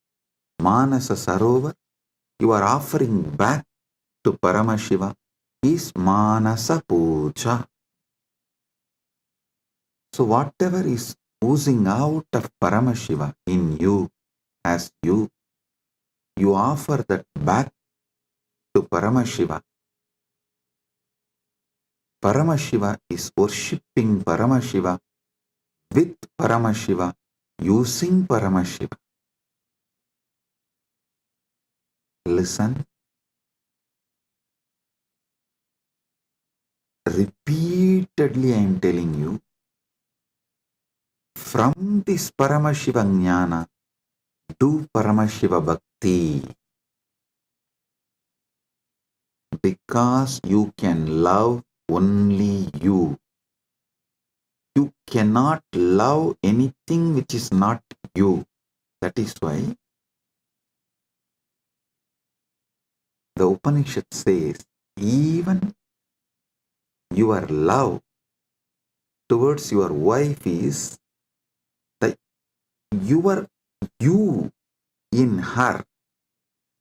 Manasa Sarovar, you are offering back to Paramashiva is Manasa Puja. So whatever is oozing out of Paramashiva in you, as you offer that back to Paramashiva. Paramashiva is worshipping Paramashiva with Paramashiva, using Paramashiva. Listen. Repeatedly I am telling you, from this Paramashiva Jnana, do Paramashiva Bhakti. Because you can love only you. You cannot love anything which is not you. That is why the Upanishad says, even your love towards your wife is the your you in her,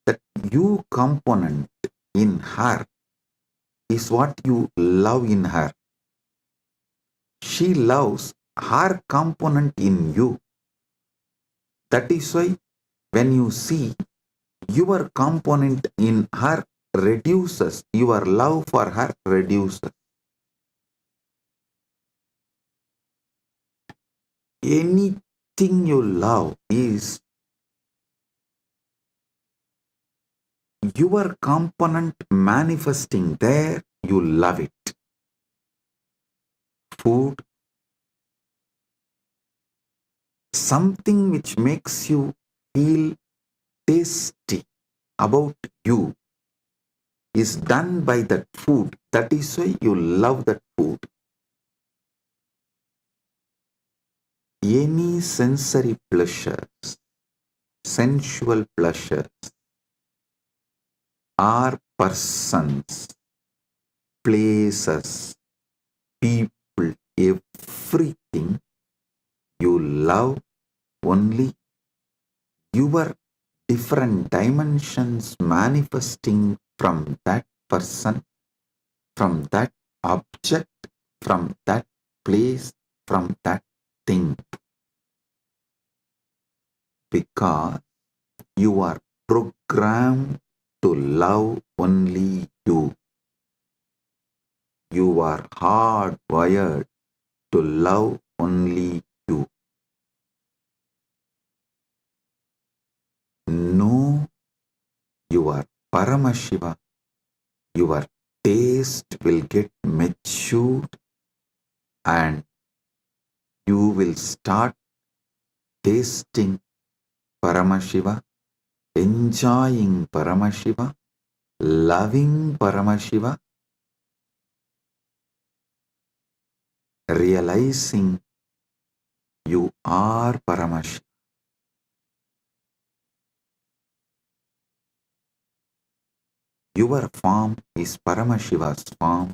that you component in her is what you love in her. She loves her component in you. That is why when you see your component in her reduces, your love for her reduces. Anything you love is your component manifesting there, you love it. Food, something which makes you feel tasty about you is done by that food. That is why you love that food. Any sensory pleasures, sensual pleasures, are persons, places, people, everything you love only your different dimensions manifesting from that person, from that object, from that place, from that thing. Because you are programmed to love only you. You are hardwired to love only you. Know your Paramashiva, your taste will get matured and you will start tasting Paramashiva, enjoying Paramashiva, loving Paramashiva, realizing you are Paramashiva. Your form is Paramashiva's form.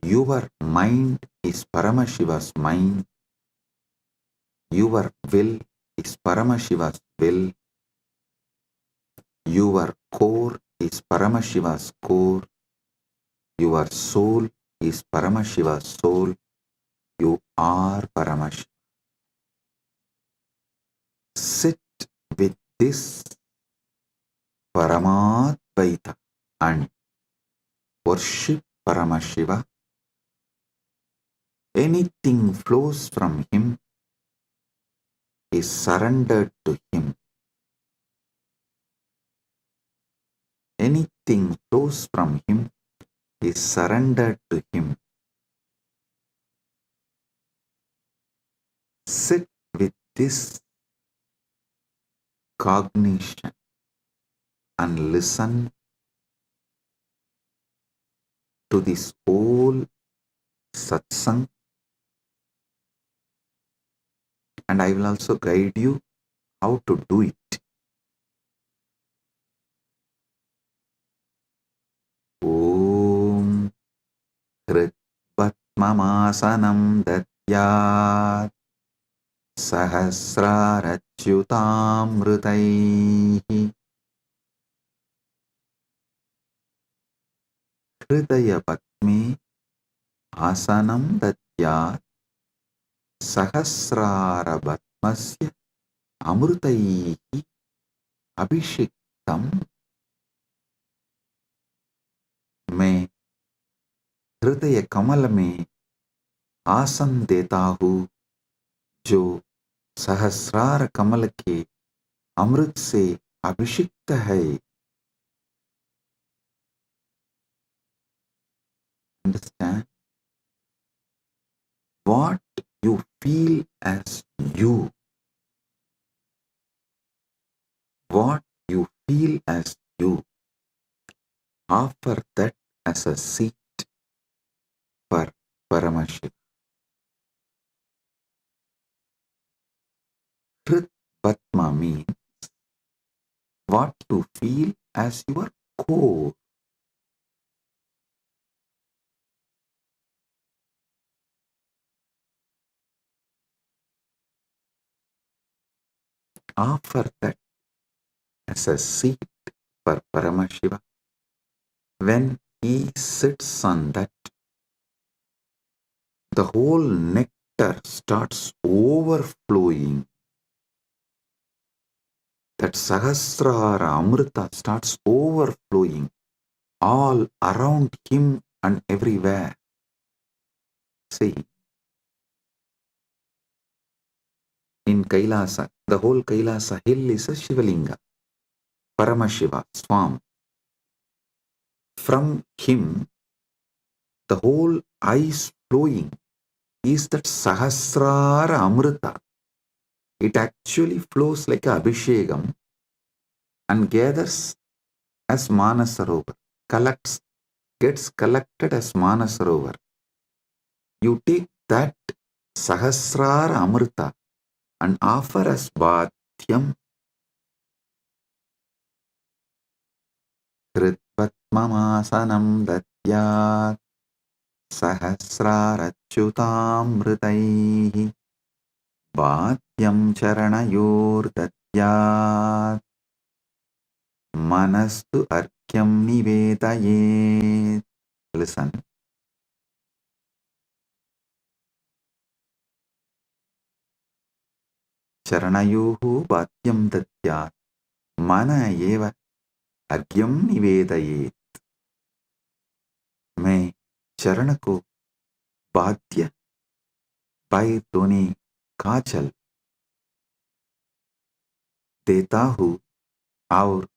Your mind is Paramashiva's mind. Your will is Paramashiva's will. Your core is Paramashiva's core. Your soul is Paramashiva's soul. You are Paramashiva. Sit with this Paramadvaita and worship Paramashiva. Anything flows from him is surrendered to him. Anything flows from him is surrendered to him. Sit with this cognition and listen to this whole satsang, and I will also guide you how to do it. Om Hritvatmamasanam Datyat Sahasrarachyutamritaihi Hridaya Patme Asanam Datyat Sahasrarabatmasya Amritaihi Abhishiktam. मैं हृदय कमल में आसन देता हूँ जो सहस्रार कमल के अमृत से अभिषिक्त है. Understand? What you feel as you, what you feel as you, offer that as a seat for Paramashiva. Hrit Patma means what you feel as your core. Offer that as a seat for Paramashiva. When he sits on that, the whole nectar starts overflowing. That Sahasrara Amrita starts overflowing all around him and everywhere. See, in Kailasa, the whole Kailasa hill is a Shivalinga, Paramashiva, Swam. From him, the whole ice flowing is that Sahasrara Amrita, it actually flows like a Abhishekam and gathers as Manasarovar, gets collected as Manasarovar. You take that Sahasrara Amrita and offer as Bhatyam Hritvatmamasanam Datyat Sahasrarachyutamritaihi Bhatyam Charanayor Datyat Manastu Arkyam Nivedayet. Listen. Charanayuhu Bhatyam Datyat Mana Eva Argyam Nivedayet. मैं चरण को बाध्य पाए धोने का जल देता हूँ और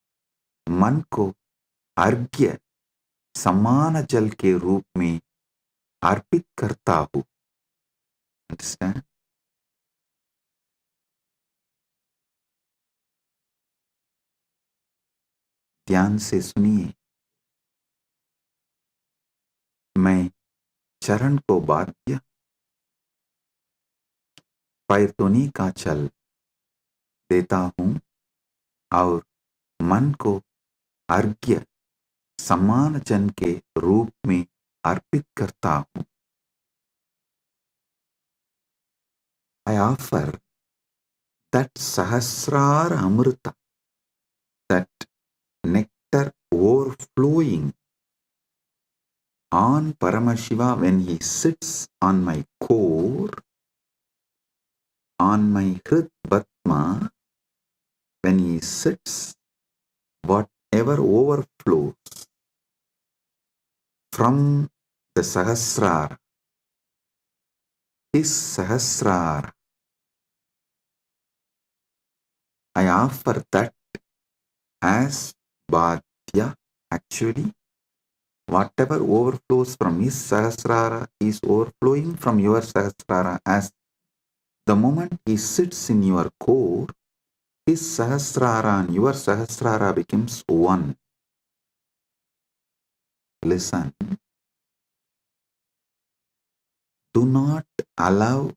मन को अर्घ्य समान जल के रूप में अर्पित करता हूँ. Understand? ध्यान से सुनिए. मैं चरण को बाध्य पैर धोने का जल देता हूँ और मन को अर्घ्य समान जन के रूप में अर्पित करता हूँ. I offer that Sahasrara Amrita, that nectar overflowing on Paramashiva when he sits on my core, on my Hrit Batma, when he sits, whatever overflows from the Sahasrara, his Sahasrara, I offer that as Bhadya. Actually, whatever overflows from his Sahasrara is overflowing from your Sahasrara. As the moment he sits in your core, his Sahasrara and your Sahasrara becomes one. Listen. Do not allow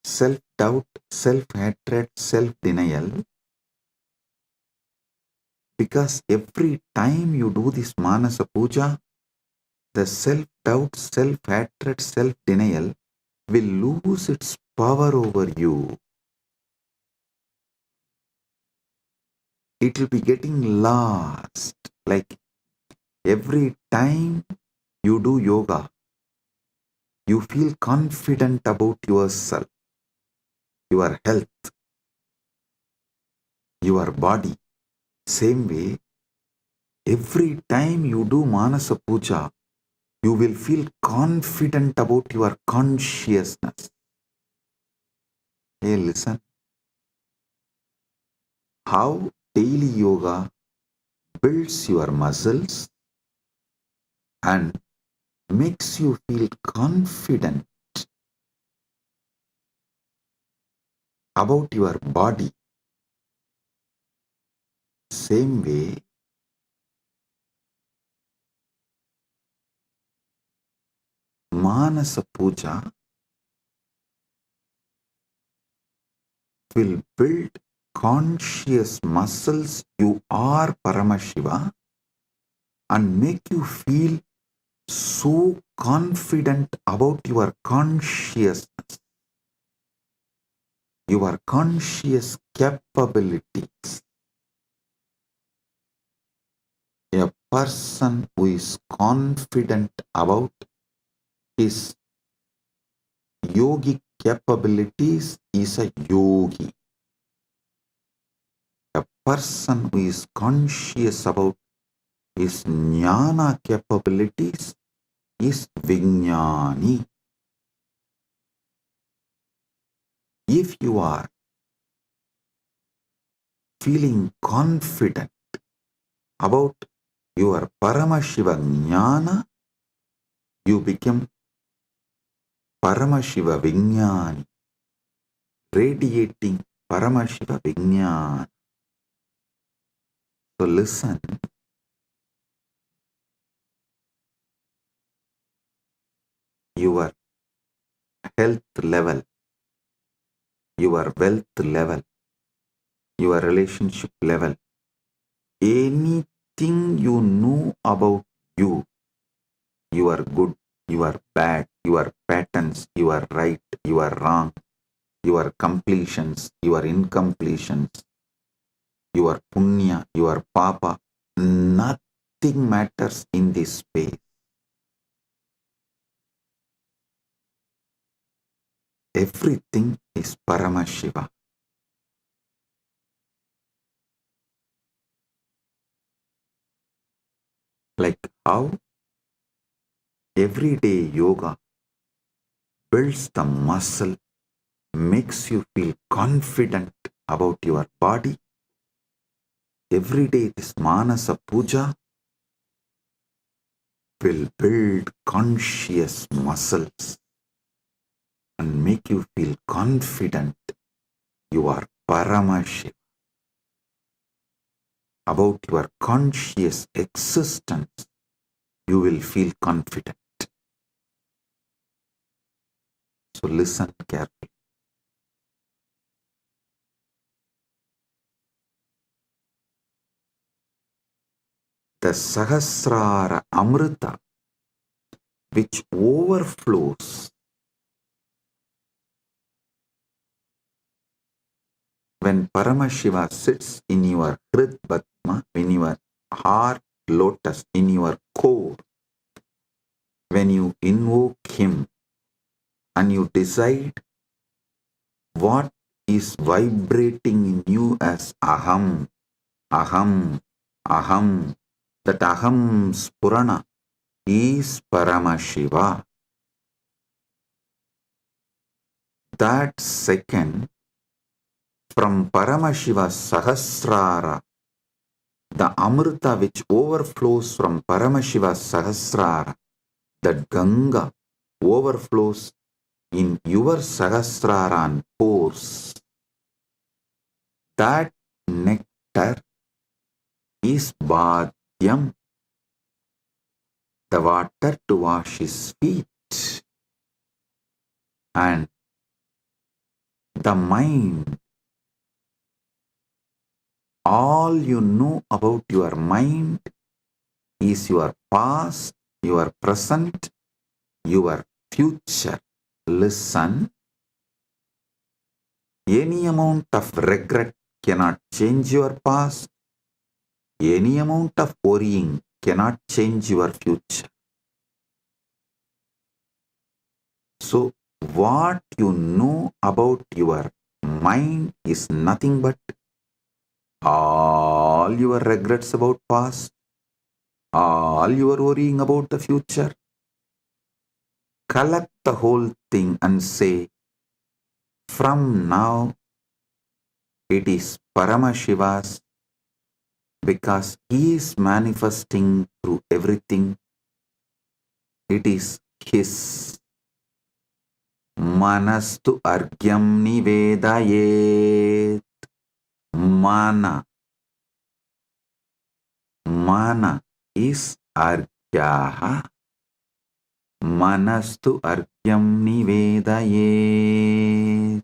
self-doubt, self-hatred, self-denial, because every time you do this Manasa Puja, the self-doubt, self-hatred, self-denial will lose its power over you. It will be getting lost. Like every time you do yoga, you feel confident about yourself, your health, your body. Same way, every time you do Manasa Puja, you will feel confident about your consciousness. Hey, listen. How daily yoga builds your muscles and makes you feel confident about your body. Same way, Manasa Puja will build conscious muscles. You are Paramashiva and make you feel so confident about your consciousness, your conscious capabilities. A person who is confident about his yogic capabilities is a yogi. A person who is conscious about his jnana capabilities is Vijnani. If you are feeling confident about your Paramashiva Jnana, you become Paramashiva Vijnani, radiating Paramashiva Vijnana. So listen, your health level, your wealth level, your relationship level, anything you know about you, you are good, you are bad, your patterns, you are right, you are wrong, your completions, your incompletions, your punya, your papa, nothing matters in this space. Everything is Paramashiva. Like how everyday yoga builds the muscle, makes you feel confident about your body. Every day this Manasa Puja will build conscious muscles and make you feel confident you are Paramashiva. About your conscious existence, you will feel confident. So listen carefully. The Sahasrara Amrita, which overflows when Paramashiva sits in your Hrid Padma, in your heart lotus, in your core, when you invoke him and you decide what is vibrating in you as Aham, Aham, Aham, that Aham Spurana is Paramashiva. That second, from Paramashiva Sahasrara, the Amrita which overflows from Paramashiva Sahasrara, that Ganga overflows in your Sahasrara and pores. That nectar is Bhadyam, the water to wash his feet. And the mind, all you know about your mind is your past, your present, your future. Listen, any amount of regret cannot change your past. Any amount of worrying cannot change your future. So, what you know about your mind is nothing but all your regrets about past, all your worrying about the future. Collect the whole thing and say, from now it is Paramashiva's, because he is manifesting through everything. It is his. Manastu argyam nivedayet. Mana. Mana is argyaha. Manastu argyam nivedayet.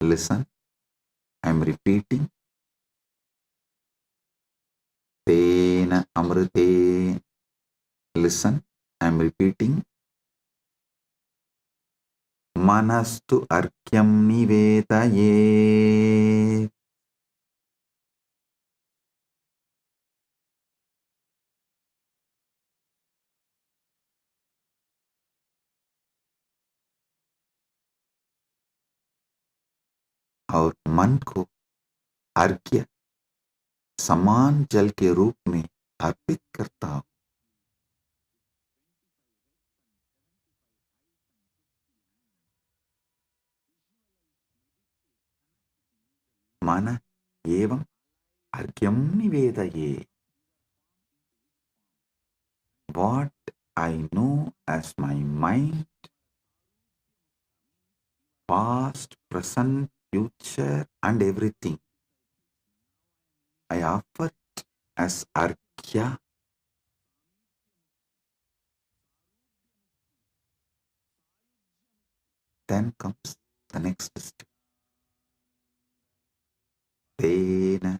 Listen, I am repeating. Tena amrite. Listen, I am repeating. Manastu argyam nivedayet. और मन को अर्घ्य समान जल के रूप में अर्पित करता हूं. मन एवं अर्घ्यम निवेदये. What I know as my mind, past, present, future, and everything. I offer it as Arghya. Then comes the next step. Tena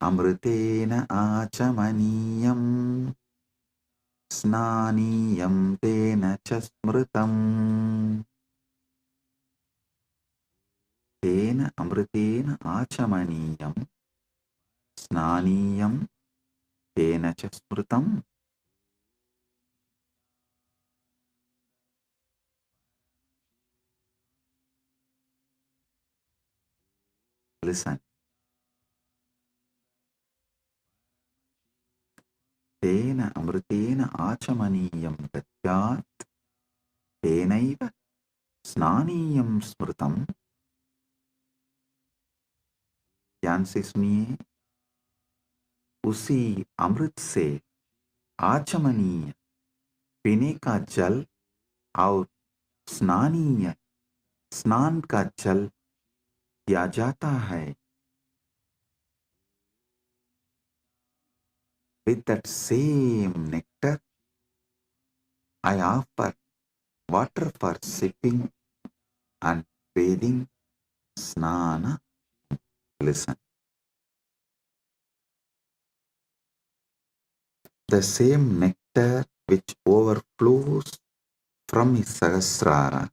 amritena achamaniyam snaniyam tena chasmritam. Tena amritena achamaniyam snaniyam tena chasmritam. Listen. Tena amritena achamaniyam datyat tenaiva snaniyam smritam. ध्यान से सुनिए, उसी अमृत से आचमनीय पीने का जल और स्नानीय स्नान का जल दिया जाता है. With that same nectar, I offer water for sipping and bathing, snana. Listen. The same nectar which overflows from his Sahasrara,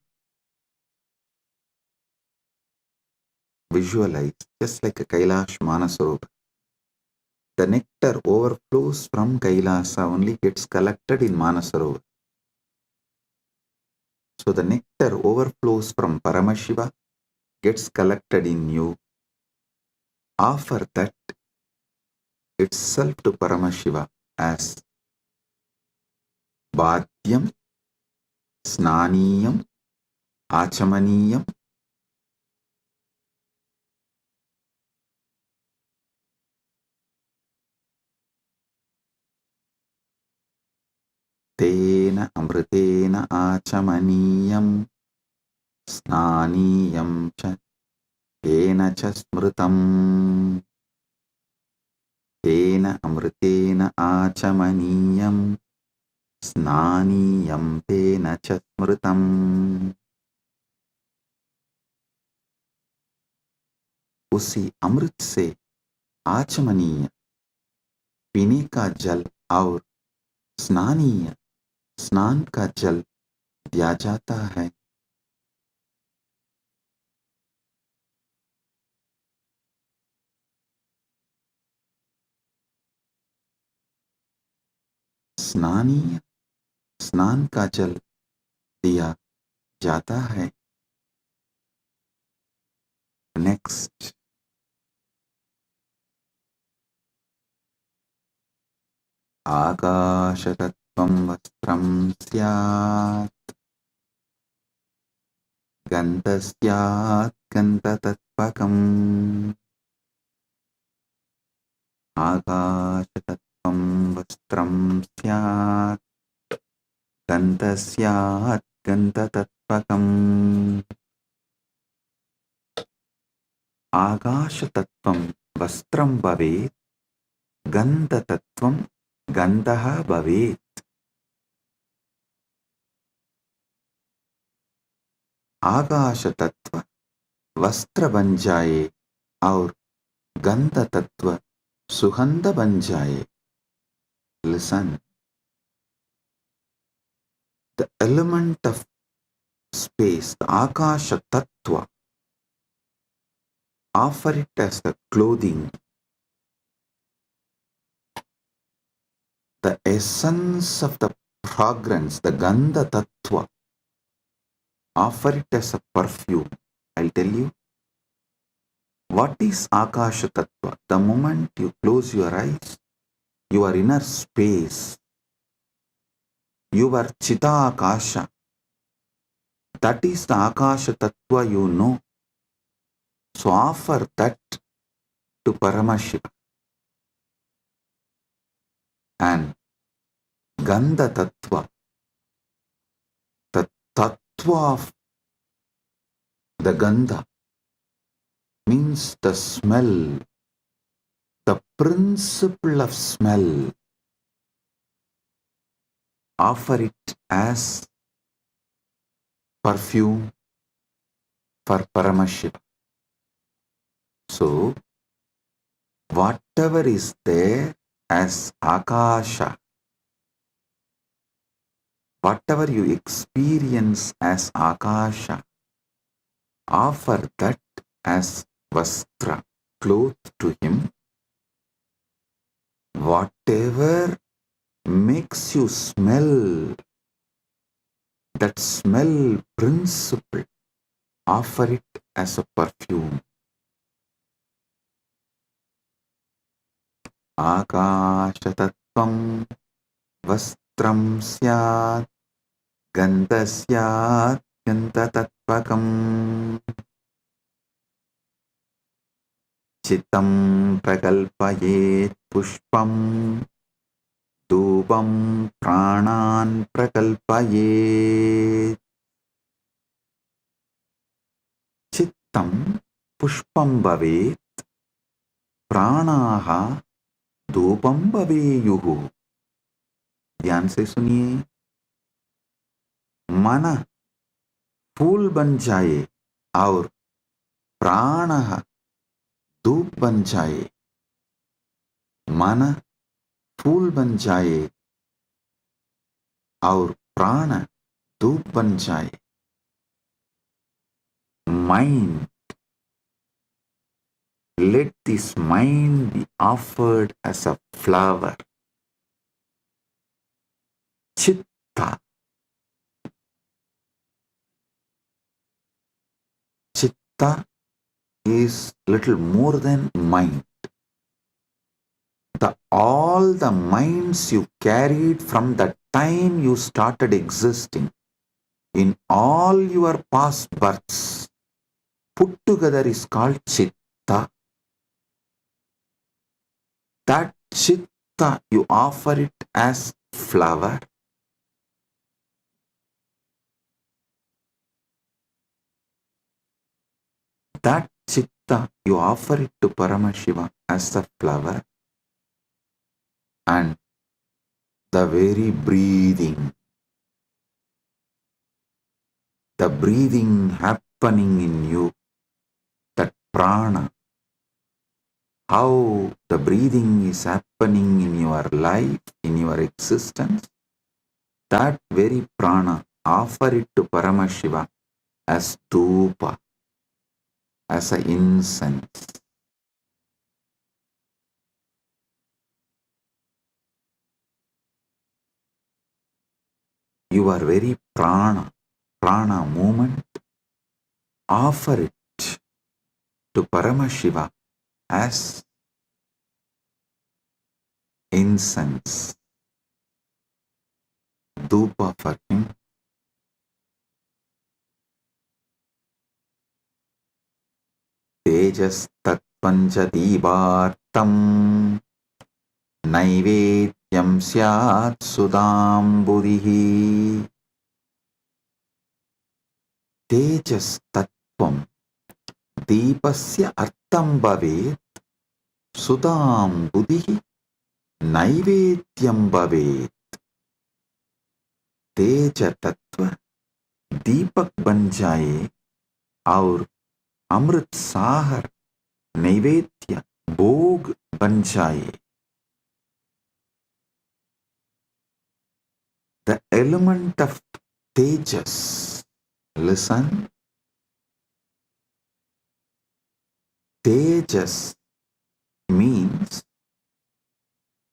visualize just like a Kailash Manasarovar. The nectar overflows from Kailasa, only gets collected in Manasarovar. So the nectar overflows from Paramashiva, gets collected in you. Offer that itself to Paramashiva as Bhadyam, Snaniyam, Achamaniyam. Tena Amritena Achamaniyam, Snaniyam cha Tena cha Smritam. Tena Amritena Achamaniyam, Snaniyam Tena cha Smritam. उसी अमृत से आचमनीय पीने का जल और स्नानीय स्नान का जल दिया जाता है. स्नानीय स्नान का जल दिया जाता है. नेक्स्ट. आकाशतत्त्वं वस्त्रं स्यात् गन्धस्यात् गन्धतत्त्वकम्. आकाशतत्त्वं वस्त्रं स्यात् गन्धस्यात् गन्धतत्त्वकम्. आकाशतत्त्वं वस्त्रं भवेत्, गन्धतत्त्वं गन्धः भवेत्. आकाश तत्व वस्त्र बन जाए और गंध तत्व सुगंध बन जाए. Listen. The element of space, the Akasha Tattva, offer it as the clothing. The essence of the fragrance, the Gandha Tattva, offer it as a perfume. I'll tell you. What is Akasha Tattva? The moment you close your eyes, your inner space, your Chita Akasha, that is the Akasha Tattva you know. So offer that to Paramashiva. And Gandha Tattva, the Tattva of The gandha means the smell, the principle of smell. Offer it as perfume for Paramashiva. So, whatever is there as Akasha, whatever you experience as Akasha, offer that as Vastra, cloth to him. Whatever makes you smell, that smell principle, offer it as a perfume. Akasha tattvam vastram syat gandasyat gandatattvakam chitam prakalpayet pushpam dhupam pranan prakalpayet. Chittam pushpam bhavet pranaha धूपम भवेयुः. ध्यान से सुनिए. मन फूल बन जाए और प्राण धूप बन जाए. मन फूल बन जाए और प्राण धूप बन जाए. Mind, let this mind be offered as a flower. Chitta. Chitta is little more than mind. All the minds you carried from the time you started existing, in all your past births, put together is called Chitta. That Chitta, you offer it as flower. That Chitta, you offer it to Paramashiva as a flower. And the very breathing, the breathing happening in you, that prana, how the breathing is happening in your life, in your existence, that very prana, offer it to Paramashiva as dhupa, as an incense. Your very prana movement, offer it to Paramashiva as incense, dhupa for him. Tejas tatpancha divartam naivedyam syat sudam buddhihi. Tejas tattvam deepasya artam bhavet sudam buddhihi naivedyam bhavet. तेज तत्व दीपक बन जाए और अमृत सागर नैवेद्य भोग बन जाए. The element of tejas, listen, tejas means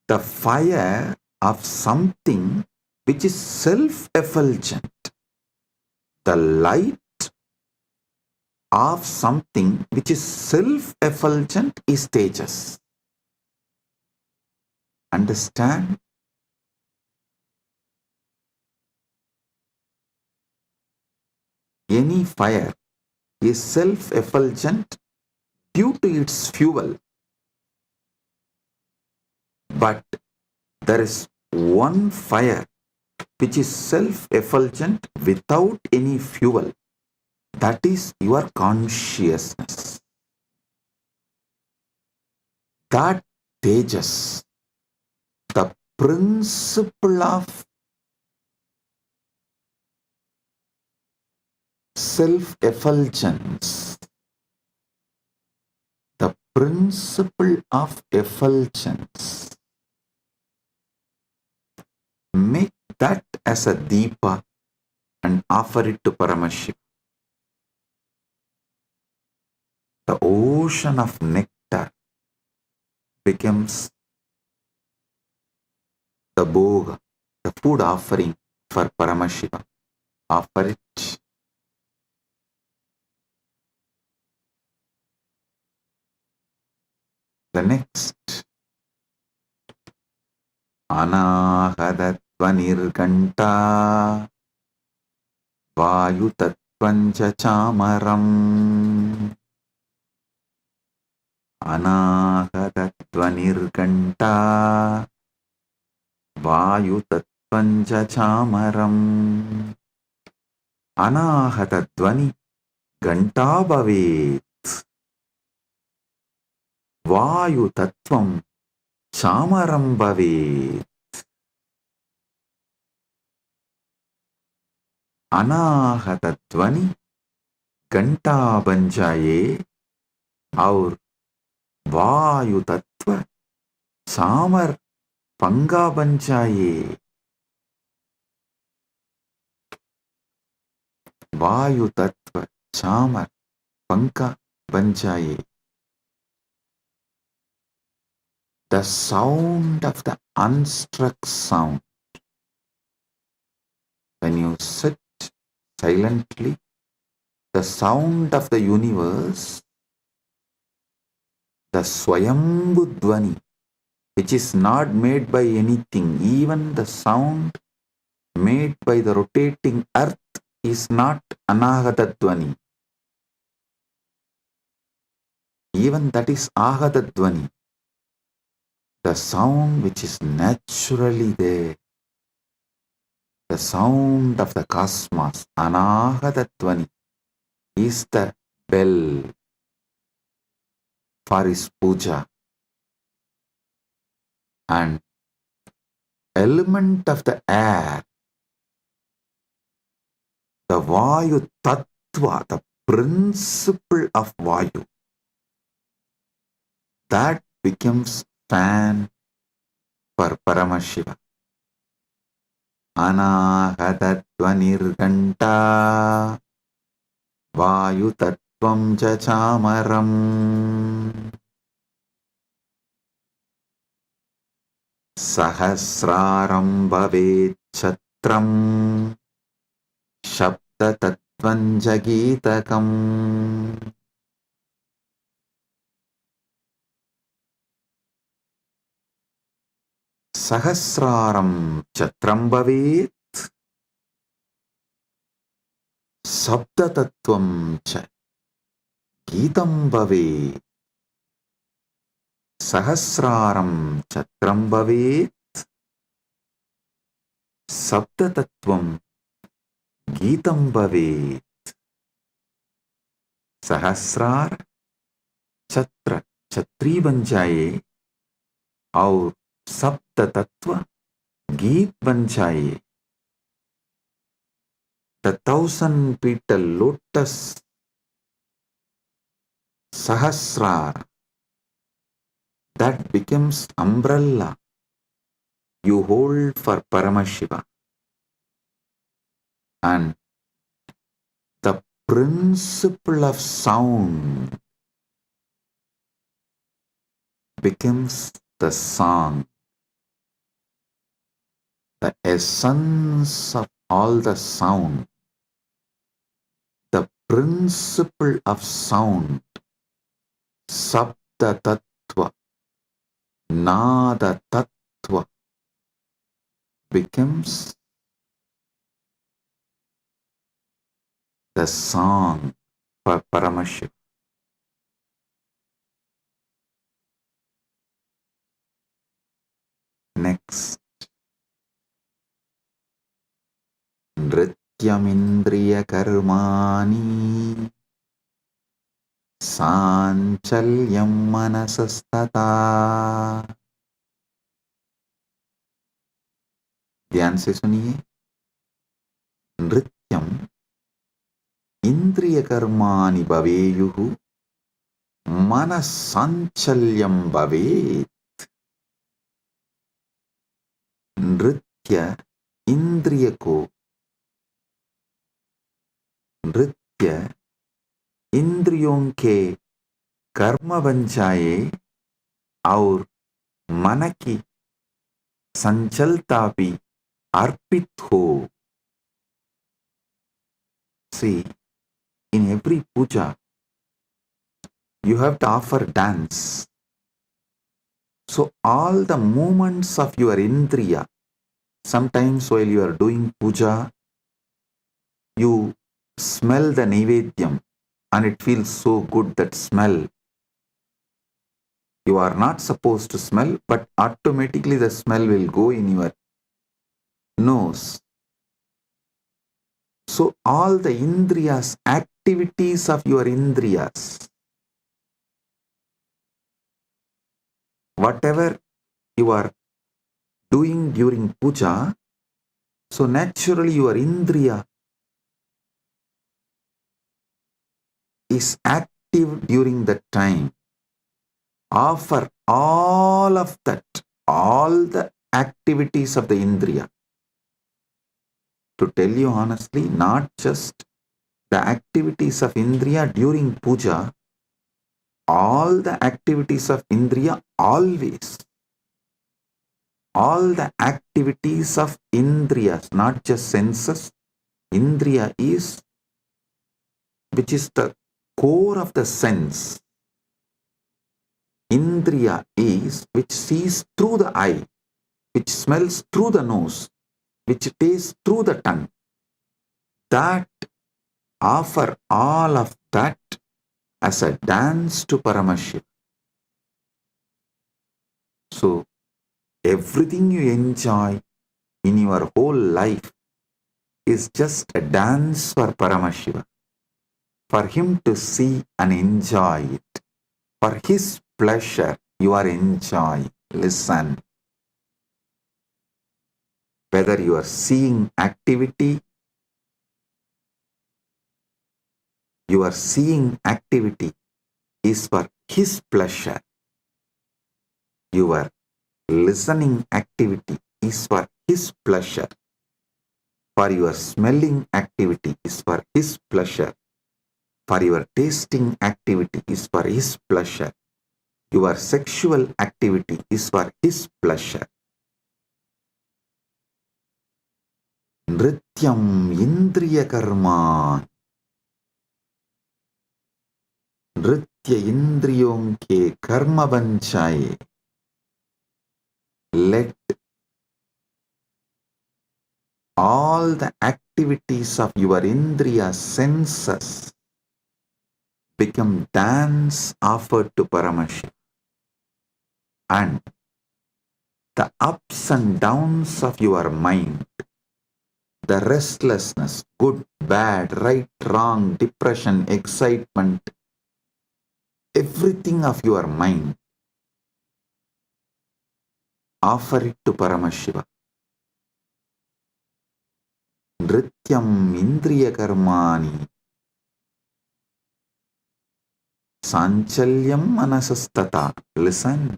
the fire of something which is self-effulgent. The light of something which is self-effulgent is tejas. Understand? Any fire is self-effulgent due to its fuel. But there is one fire which is self-effulgent without any fuel. That is your consciousness. That tejas, the principle of self-effulgence, the principle of effulgence, make that as a deepa and offer it to Paramashiva. The ocean of nectar becomes the bhoga, the food offering for Paramashiva. Offer it. The next, Anahadatvanirganta Vayutatvancha Chamaram. Anahadatvanirganta Vayutatvancha Chamaram. Anahatattvani Ganta Bhavet. Vayutattvam Chamaram Bhavet. Anahatattvani घंटा बन जाए और वायु तत्व चामर पंगा बन जाए. वायु तत्व चामर पंखा बन जाए. The sound of the unstruck sound. When you sit silently, the sound of the universe, the Swayambhu Dvani, which is not made by anything, even the sound made by the rotating earth is not Anahata Dvani. Even that is Ahata Dvani. The sound which is naturally there, the sound of the cosmos, Anahata Dvani, is the bell for his puja. And element of the air, the Vayu Tattva, the principle of Vayu, that becomes fan for Paramashiva. Anahatatvanirganta Vayu Tattvam cha Chamaram. Sahasraram Bhavet Chatram Shabda Tattvam Jagitakam. Sahasraram Chatram Bhavet Sabda Tattvam cha Gitam Bhavet. Sahasraram Chatram Bhavet Sabda Tattvam Gitam Bhavet. Sahasrar Chatra Chatri बन जाए और सप्त तत्व गीत बन जाए. The 1,000-petal lotus Sahasrar, that becomes umbrella you hold for Paramashiva. And the principle of sound becomes the song. The essence of all the sound, the principle of sound, Sabda Tattva, Nada Tattva, becomes the song for Paramashiva. Next, Nritya nrityamindriya karmani sanchalyam manasastata. ध्यान से सुनिए, नृत्यम इंद्रिय कर्माणि भवेयुः मनस्साञ्चल्यं भवेत्. नृत्य इंद्रिय को, नृत्य इंद्रियों के कर्म बन जाए और मन की संचलता भी अर्पित हो. See, in every puja, you have to offer dance. So all the movements of your indriya, sometimes while you are doing puja, you smell the Naivedyam and it feels so good, that smell. You are not supposed to smell, but automatically the smell will go in your nose. So all the indriyas, activities of your indriyas, whatever you are doing during puja, so naturally your indriya is active during that time. Offer all of that, all the activities of the indriya. To tell you honestly, not just the activities of indriya during puja, all the activities of indriya always. All the activities of indriyas, not just senses. Indriya is, which is the core of the sense. Indriya is which sees through the eye, which smells through the nose, which tastes through the tongue. That offer all of that as a dance to Paramashiva. So everything you enjoy in your whole life is just a dance for Paramashiva, for him to see and enjoy it. For his pleasure, you are enjoying. Listen. Whether you are seeing activity, your seeing activity is for his pleasure. Your listening activity is for his pleasure. For your smelling activity is for his pleasure. For your tasting activity is for his pleasure. Your sexual activity is for his pleasure. Nrityam indriya karma. नृत्य इंद्रियों के कर्म बन जाए. Let all the activities of your indriya senses become dance offered to Paramashiva. And the ups and downs of your mind, the restlessness, good, bad, right, wrong, depression, excitement, everything of your mind, offer it to Paramashiva. Nrityam indriya karmani sanchalyam manasastata. Listen.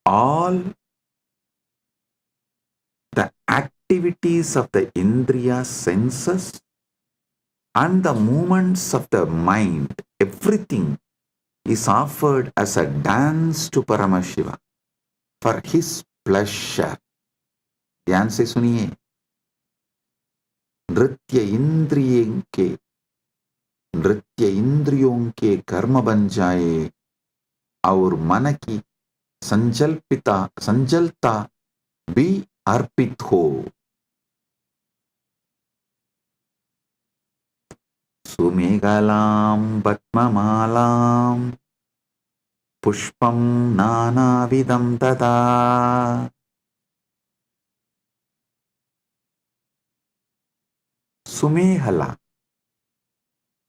All the activities of the indriya senses and the movements of the mind, everything is offered as a dance to Paramashiva for his pleasure. ध्यान से सुनिए. नृत्य इंद्रियों के कर्म बन जाए और मन की संजलता भी अर्पित हो. सुमेघलां पद्ममालां पुष्पं नानाविधं तथा Sumehala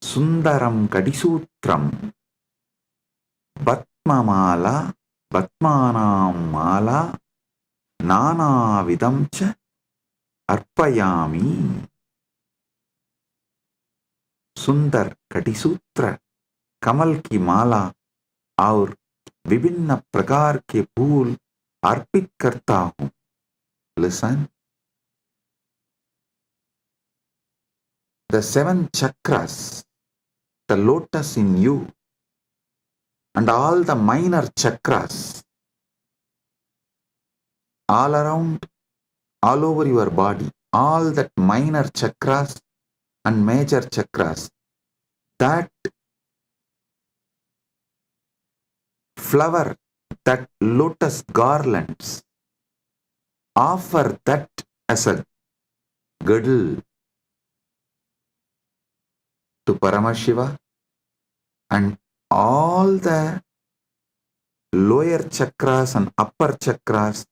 Sundaram Kadisutram Batmamala Batmanam Mala Nana Vidamcha Arpayami. सुंदर कटिसूत्र कमल की माला और विभिन्न प्रकार के फूल अर्पित करता हूं. Listen. The 7 chakras, the lotus in you, and all the minor chakras, all around, all over your body, all that minor chakras and major chakras, that flower, that lotus garlands, offer that as a girdle to Paramashiva, and all the lower chakras and upper chakras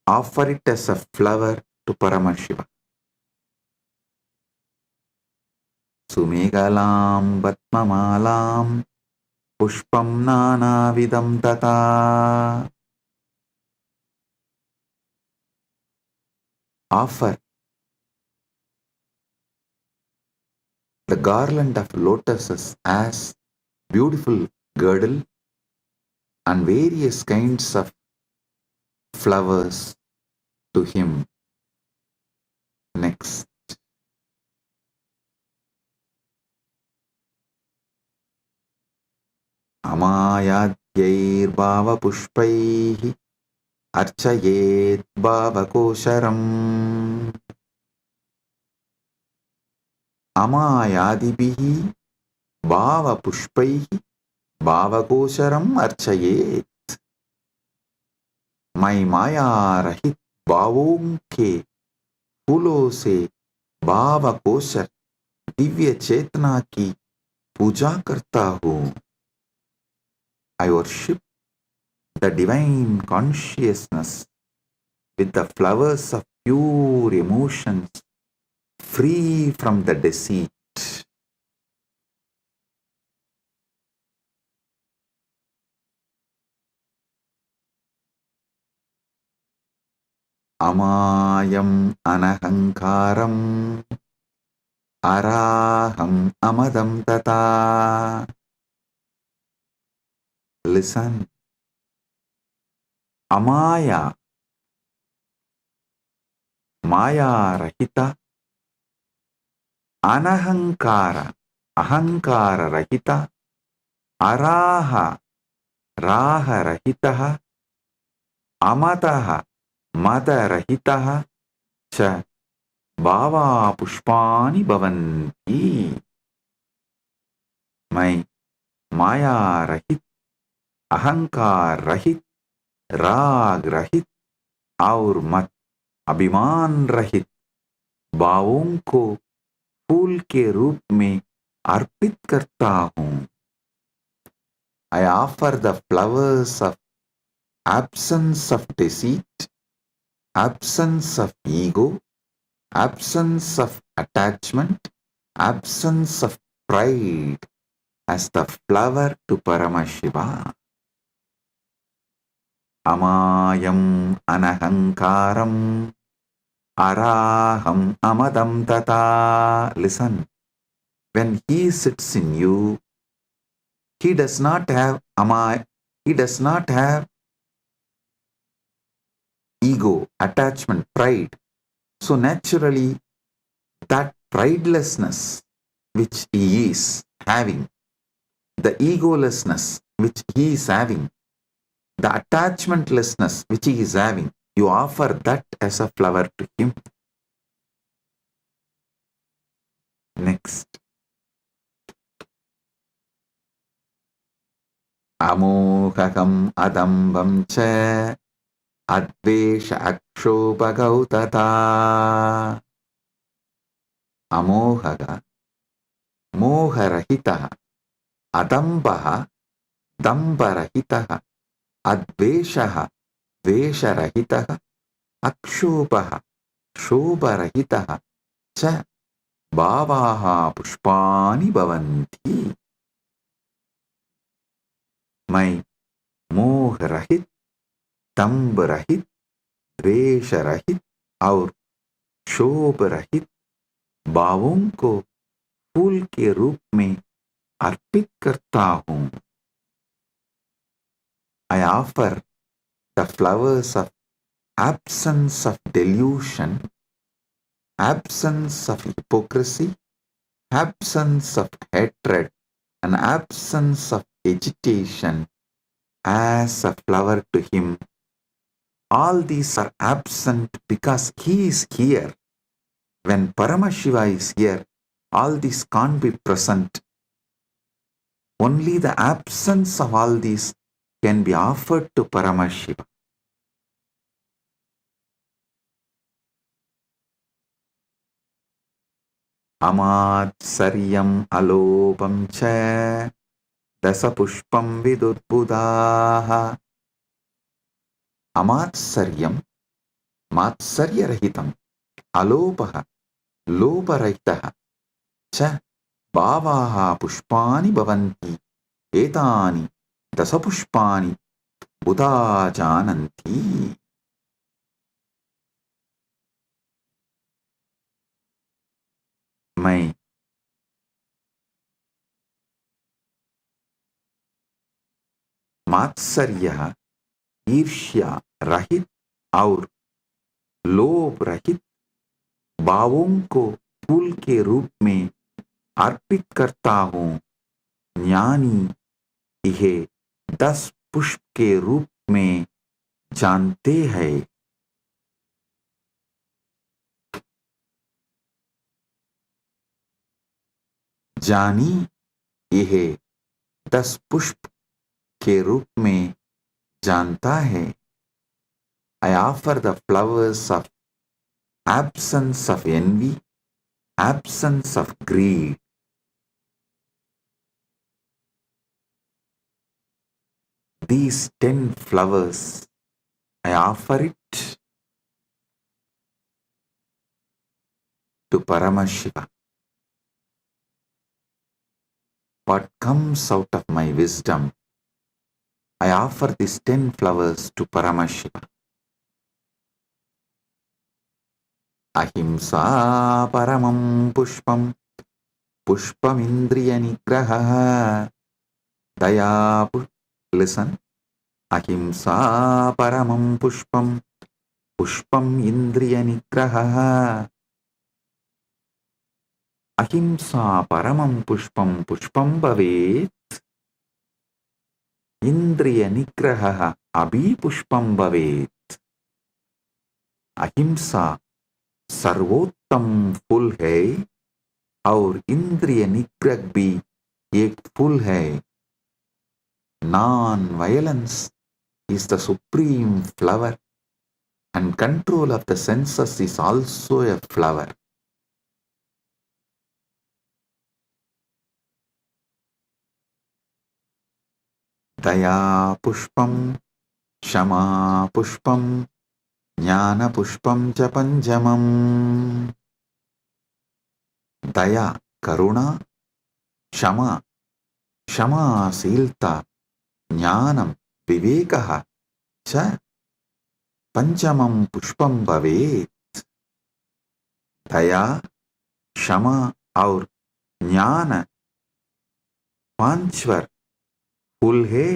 offer it as a flower to Paramashiva. Sumegalam Batmamalam Pushpam Nana Vidam Tata. Offer the garland of lotuses as beautiful girdle and various kinds of flowers to him. Next. Amayadyair bhava pushpaihi archayet bhava kosharam. Amayadibihi bhava pushpaihi bhava kosharam archayet. मैं माया रहित भावों के फूलों से भाव kosher Divya चेतना की पूजा करता हूँ. I worship the divine consciousness with the flowers of pure emotions, free from the deceit. Amayam anahankaram araham amadam tata. Listen. Amaya, maya rahita, anahankara, ahankara rahita, araha, raha rahitaha, amataha, mada rahitaha, cha bhava pushpani bhavanti. मैं माया रहित, अहंकार रहित, राग रहित और मत अभिमान रहित भावों को फूल के रूप में अर्पित करता हूँ. I offer the flowers of absence of deceit, absence of ego, absence of attachment, absence of pride as the flower to Paramashiva. Amayam anahankaram araham amadam tata. Listen. When he sits in you, he does not have ego, attachment, pride. So naturally, that pridelessness which he is having, the egolessness which he is having, the attachmentlessness which he is having, you offer that as a flower to him. Next. Amohakam adambam cha advesha akshobhagautata. Amohaga, moharahitaha, adambaha, dambarahitaha, adveshaha, vesharahitaha, akshobhaha, shobharahitaha, cha भावाः पुष्पाणि भवन्ति। मैं मोह रहित, दंभ रहित, द्वेष रहित और क्षोभ रहित भावों को फूल के रूप में अर्पित करता हूँ। I offer the flowers of absence of delusion, absence of hypocrisy, absence of hatred, and absence of agitation as a flower to him. All these are absent because he is here. When Paramashiva is here, all these can't be present. Only the absence of all these can be offered to Paramashiva. Amatsariyam alopam cha dasapushpam vidudbudaha. Amatsariyam, matsaryarahitam, alopaha, loparahitaha, cha bhavaha pushpani bhavanti, etani dasapushpani buddha jananti. मैं मात्सर्य, ईर्ष्या रहित और लोभ रहित भावों को फूल के रूप में अर्पित करता हूँ। ज्ञानी यह 10 पुष्प के रूप में जानते हैं। जानी यह 10 पुष्प के रूप में जानता है। I offer the flowers of absence of envy, absence of greed. These 10 flowers, I offer it to Paramashiva. What comes out of my wisdom, I offer these 10 flowers to Paramashiva. Ahimsa paramam pushpam, pushpam indriya nigraha, daya. Listen. Ahimsa paramam pushpam, pushpam indriya nigraha. Ahimsa paramam pushpam, pushpam bhavet. Indriya nigraha abhi pushpam bhavet. अहिंसा सर्वोत्तम फूल है और इंद्रिय निग्रह भी एक फूल है। Non-violence is the supreme flower and control of the senses is also a flower. Daya pushpam, shama pushpam, jnana pushpam cha panjamam. Daya, karuna, shama, क्षमाशीलता, ज्ञानम, विवेकः च पंचमं पुष्पम भवेत्। दया, क्षमा और ज्ञान पांचवर फूल है।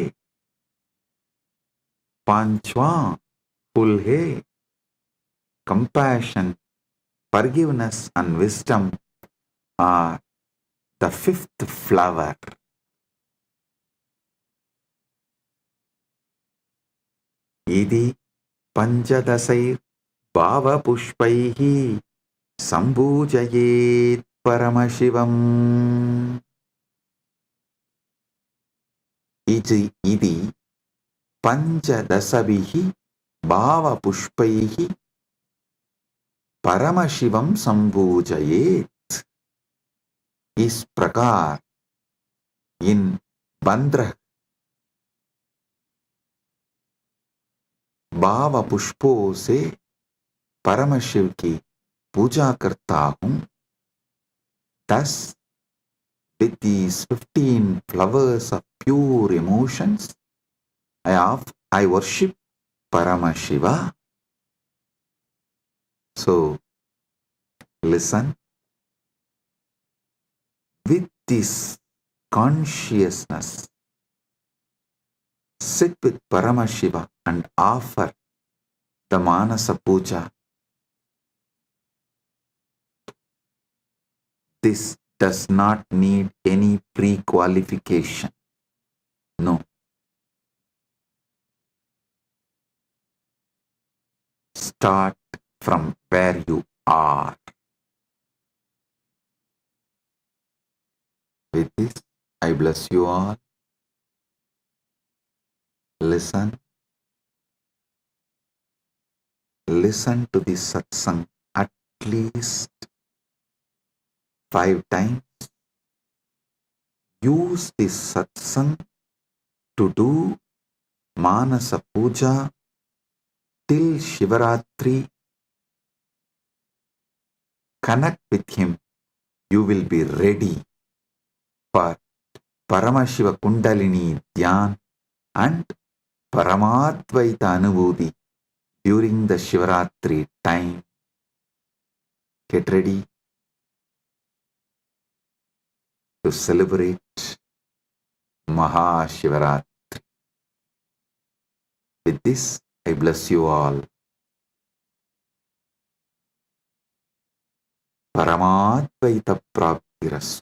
पांचवां फूल है। Compassion, forgiveness and wisdom are the 5th flower. इति पंचदशैर् भावपुष्पैः सम्पूजयेत् परमशिवम्। इति पंचदशभिः भावपुष्पैः परमशिवं सम्पूजयेत्। इस प्रकार इन 15 भाव पुष्पों से परमशिव की पूजा करता हूँ। Thus, with these 15 flowers of pure emotions, I worship Paramashiva. So, listen with this consciousness, sit with Paramashiva and offer the Manasa Puja. This does not need any pre-qualification. No. Start from where you are. With this, I bless you all. Listen. Listen to this satsang at least 5 times. Use this satsang to do Manasa Puja till Shivaratri. Connect with him. You will be ready for Paramashiva Kundalini Dhyan and Paramadvaita Anubhuti during the Shivaratri time. Get ready to celebrate Mahashivaratri. With this, I bless you all. Paramadvaita Praptiras.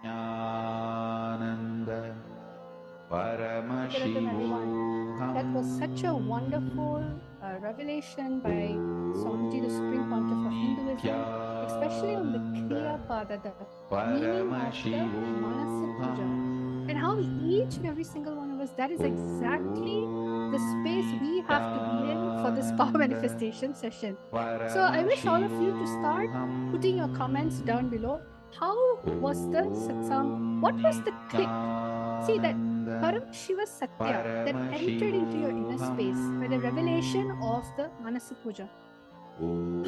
Nityananda Namaskaratam, everyone. Paramashivam. That was such a wonderful revelation by Swamiji, the Supreme Pontiff of Hinduism, especially on the Nityananda Kriya Pada, the meaning of the Manasa Paramashivam. Puja, and how each and every single one of us, that is exactly the space we have to be in for this power Nityananda manifestation session. So I wish all of you to start putting your comments Paramashivam. down below. How was the satsang? What was the click? See that Nityananda Param Shiva Satya that entered into your inner space by the Paramashivam. revelation of the Manasa Puja.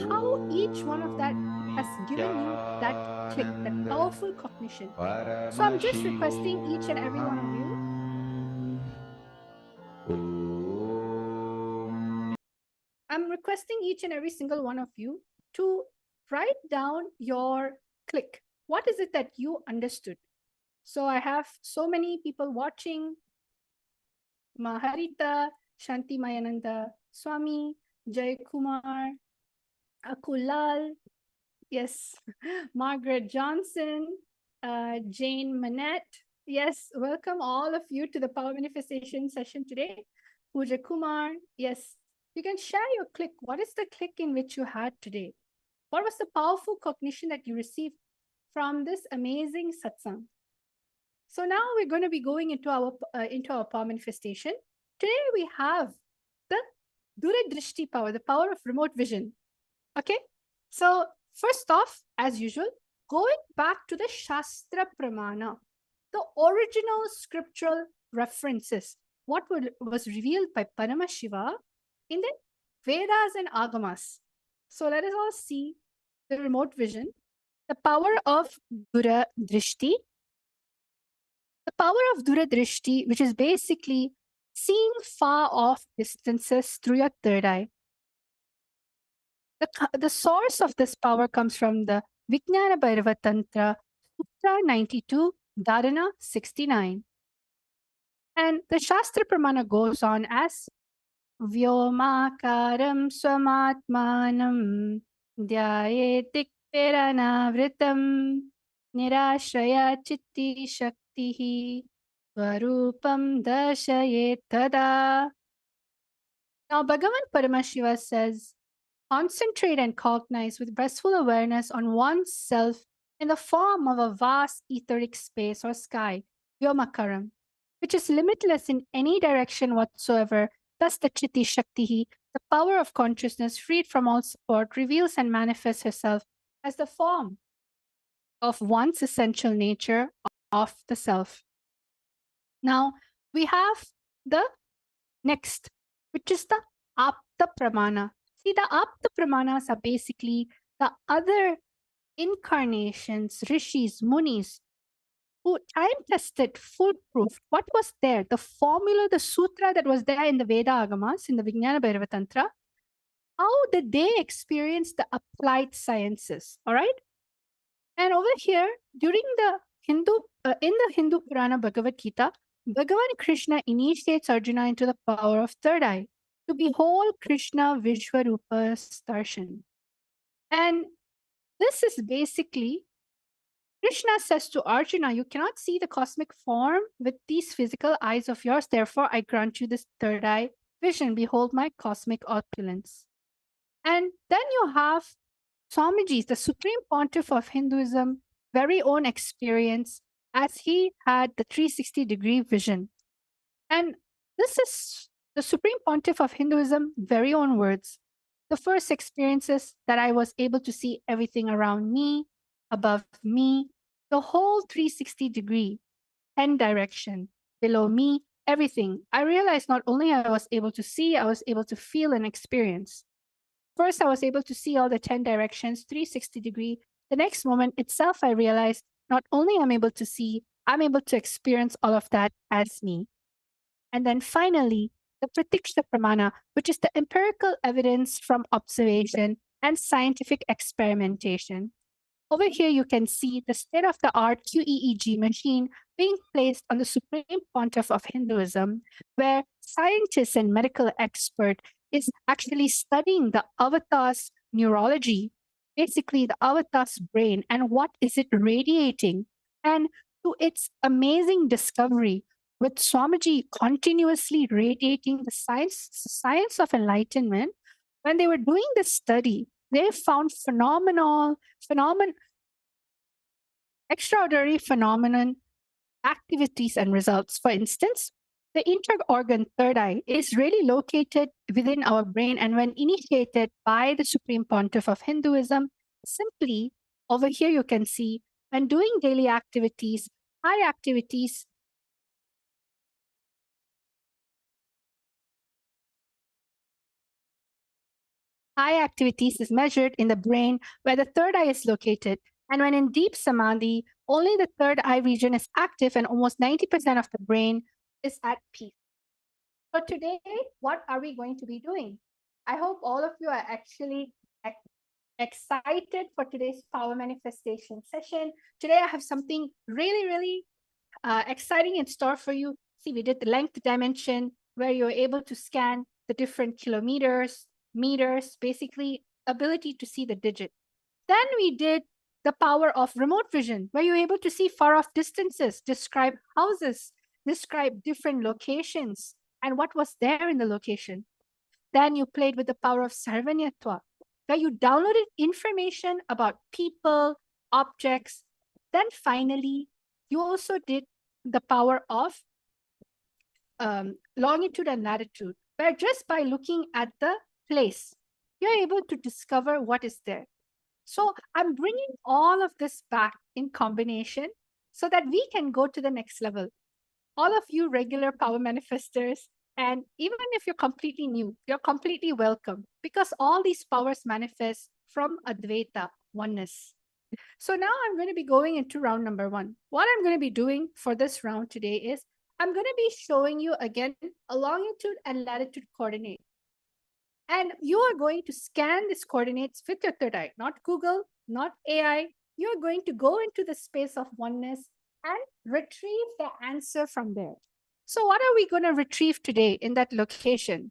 How each one of that Om has given you that click, that Nityananda powerful cognition. So I'm just requesting each and every one of you. Paramashivoham. Om. I'm requesting each and every single one of you to write down your click. What is it that you understood? So I have so many people watching. Maharita, Shanti Mayananda, Swami, Jay Kumar, Akulal, yes, Margaret Johnson, Jane Manette. Yes, welcome all of you to the Power Manifestation session today. Pooja Kumar, yes, you can share your click. What is the click in which you had today? What was the powerful cognition that you received from this amazing satsang? So now we're going to be going into our power manifestation. Today we have the Duradrishti power, the power of remote vision. Okay, so first off, as usual, going back to the Shastra Pramana, the original scriptural references, what was revealed by Paramashiva in the Vedas and Agamas. So let us all see the remote vision, the power of Duradrishti. The power of Duradrishti, which is basically seeing far off distances through your third eye. The source of this power comes from the Vijnana Bhairava Tantra, Sutra 92, Dharana 69. And the Shastra Pramana goes on as Vyomakaram swamatmanam dhyayetikpiranavritam nirashraya chitti shaktihi swarupam darshayet tada. Now, Bhagavan Paramashiva says, concentrate and cognize with restful awareness on oneself in the form of a vast etheric space or sky, Vyomakaram, which is limitless in any direction whatsoever. Thus, the Chitti Shaktihi, the power of consciousness freed from all support, reveals and manifests herself as the form of one's essential nature of the self. Now, we have the next, which is the Apta Pramana. See, the Apta Pramanas are basically the other incarnations, rishis, munis, who time-tested, foolproof what was there, the formula, the sutra that was there in the Veda Agamas, in the Vijnana Bhairava Tantra. How did they experience the applied sciences? All right. And over here, during the in the Hindu Purana Bhagavad Gita, Bhagavan Krishna initiates Arjuna into the power of third eye to behold Krishna Vishwarupa Darshan. And this is basically, Krishna says to Arjuna, you cannot see the cosmic form with these physical eyes of yours. Therefore, I grant you this third eye vision. Behold my cosmic opulence. And then you have Swamiji, the Supreme Pontiff of Hinduism, very own experience as he had the 360-degree vision. And this is the Supreme Pontiff of Hinduism, very own words. The first experiences that I was able to see everything around me, above me, the whole 360-degree, 10 direction, below me, everything. I realized not only I was able to see, I was able to feel and experience. First, I was able to see all the 10 directions, 360-degree. The next moment itself, I realized not only I'm able to see, I'm able to experience all of that as me. And then finally, the Pratiksha Pramana, which is the empirical evidence from observation and scientific experimentation. Over here, you can see the state-of-the-art QEEG machine being placed on the Supreme Pontiff of Hinduism, where scientists and medical expert is actually studying the avatar's neurology, basically the avatar's brain, and what is it radiating. And to its amazing discovery, with Swamiji continuously radiating the science of enlightenment, when they were doing this study, they found extraordinary phenomenon, activities and results. For instance, the inter-organ third eye is really located within our brain, and when initiated by the Supreme Pontiff of Hinduism, simply over here you can see when doing daily activities, high activities is measured in the brain where the third eye is located. And when in deep samadhi, only the third eye region is active and almost 90% of the brain is at peace. So today, what are we going to be doing? I hope all of you are actually excited for today's power manifestation session. Today, I have something really, really exciting in store for you. See, we did the length dimension where you're able to scan the different kilometers, meters, basically ability to see the digit. Then we did the power of remote vision, where you're able to see far off distances, describe houses, describe different locations, and what was there in the location. Then you played with the power of Sarvanyatva, where you downloaded information about people, objects. Then finally, you also did the power of longitude and latitude, where just by looking at the place, you're able to discover what is there. So I'm bringing all of this back in combination so that we can go to the next level. All of you regular power manifestors, and even if you're completely new, you're completely welcome, because all these powers manifest from Advaita, oneness. So now I'm going to be going into round number 1. What I'm going to be doing for this round today is I'm going to be showing you again a longitude and latitude coordinate. And you are going to scan these coordinates with your third eye, not Google, not AI. You are going to go into the space of oneness and retrieve the answer from there. So what are we going to retrieve today in that location?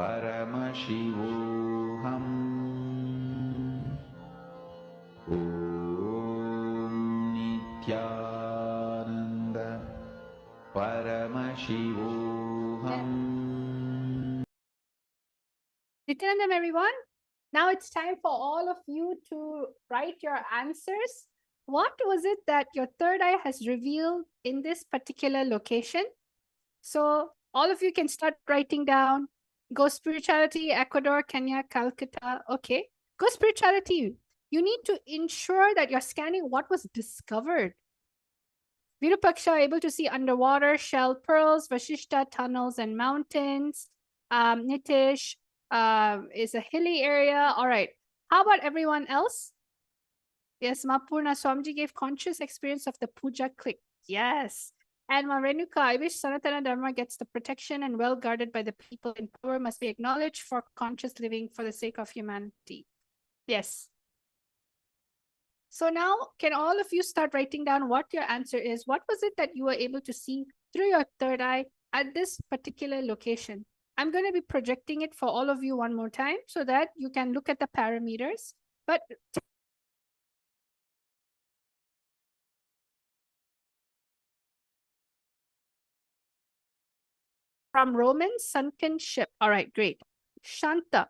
Shivoham. Nityanandam, everyone. Now it's time for all of you to write your answers. What was it that your third eye has revealed in this particular location? So all of you can start writing down. Go spirituality, Ecuador, Kenya, Calcutta. Okay. Go spirituality. You need to ensure that you're scanning what was discovered. Virupaksha able to see underwater shell pearls, Vashishta tunnels and mountains. Nitish is a hilly area. All right. How about everyone else? Yes, Mapurna Swamiji gave conscious experience of the puja click. Yes. And Marenuka, I wish Sanatana Dharma gets the protection and well guarded by the people in power must be acknowledged for conscious living for the sake of humanity. Yes. So now, can all of you start writing down what your answer is? What was it that you were able to see through your third eye at this particular location? I'm going to be projecting it for all of you one more time so that you can look at the parameters. But from Roman sunken ship. All right, great. Shanta.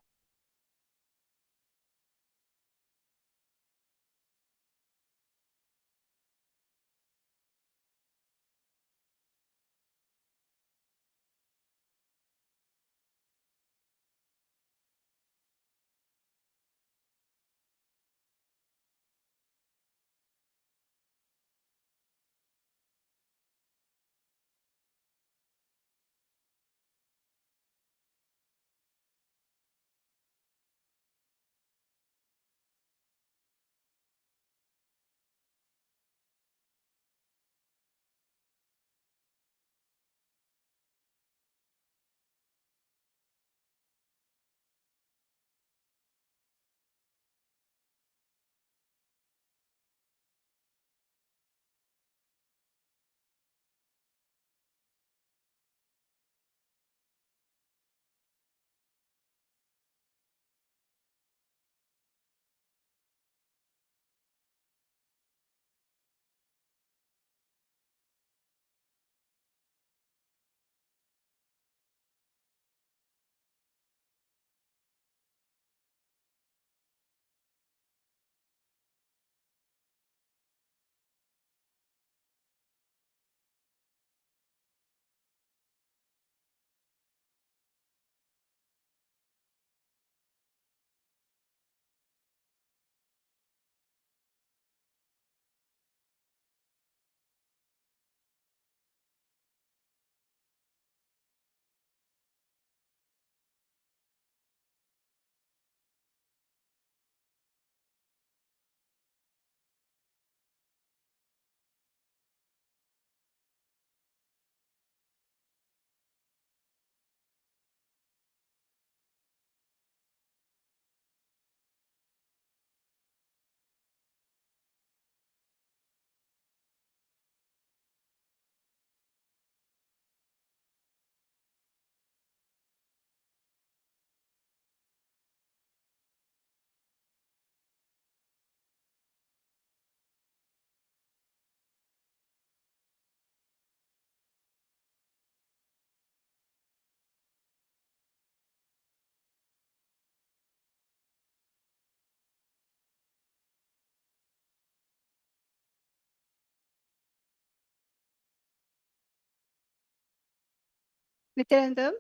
Nityanandam,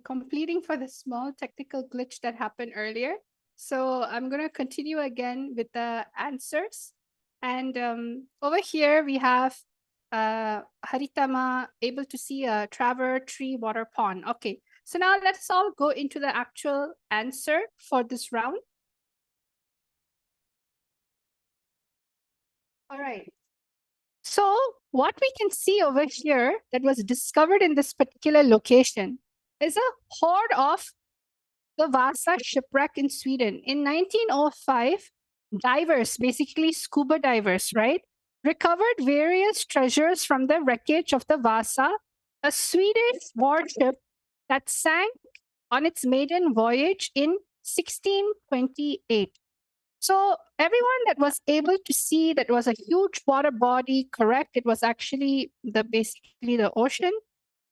completing for the small technical glitch that happened earlier. So I'm going to continue again with the answers. And over here we have Haritama able to see a traver tree water pond. Okay, so now let's all go into the actual answer for this round. All right. So what we can see over here that was discovered in this particular location is a hoard of the Vasa shipwreck in Sweden. In 1905, divers, basically scuba divers, right, recovered various treasures from the wreckage of the Vasa, a Swedish warship that sank on its maiden voyage in 1628. So everyone that was able to see that was a huge water body, correct? It was actually basically the ocean.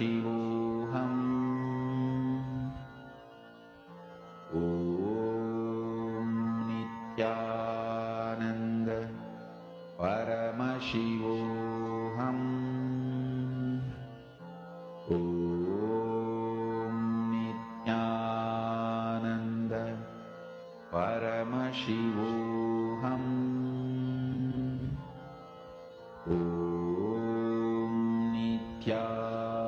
Paramashivoham. Om Nithyananda Paramashivoham. Om Nithyananda Paramashivoham. Om Nithyananda.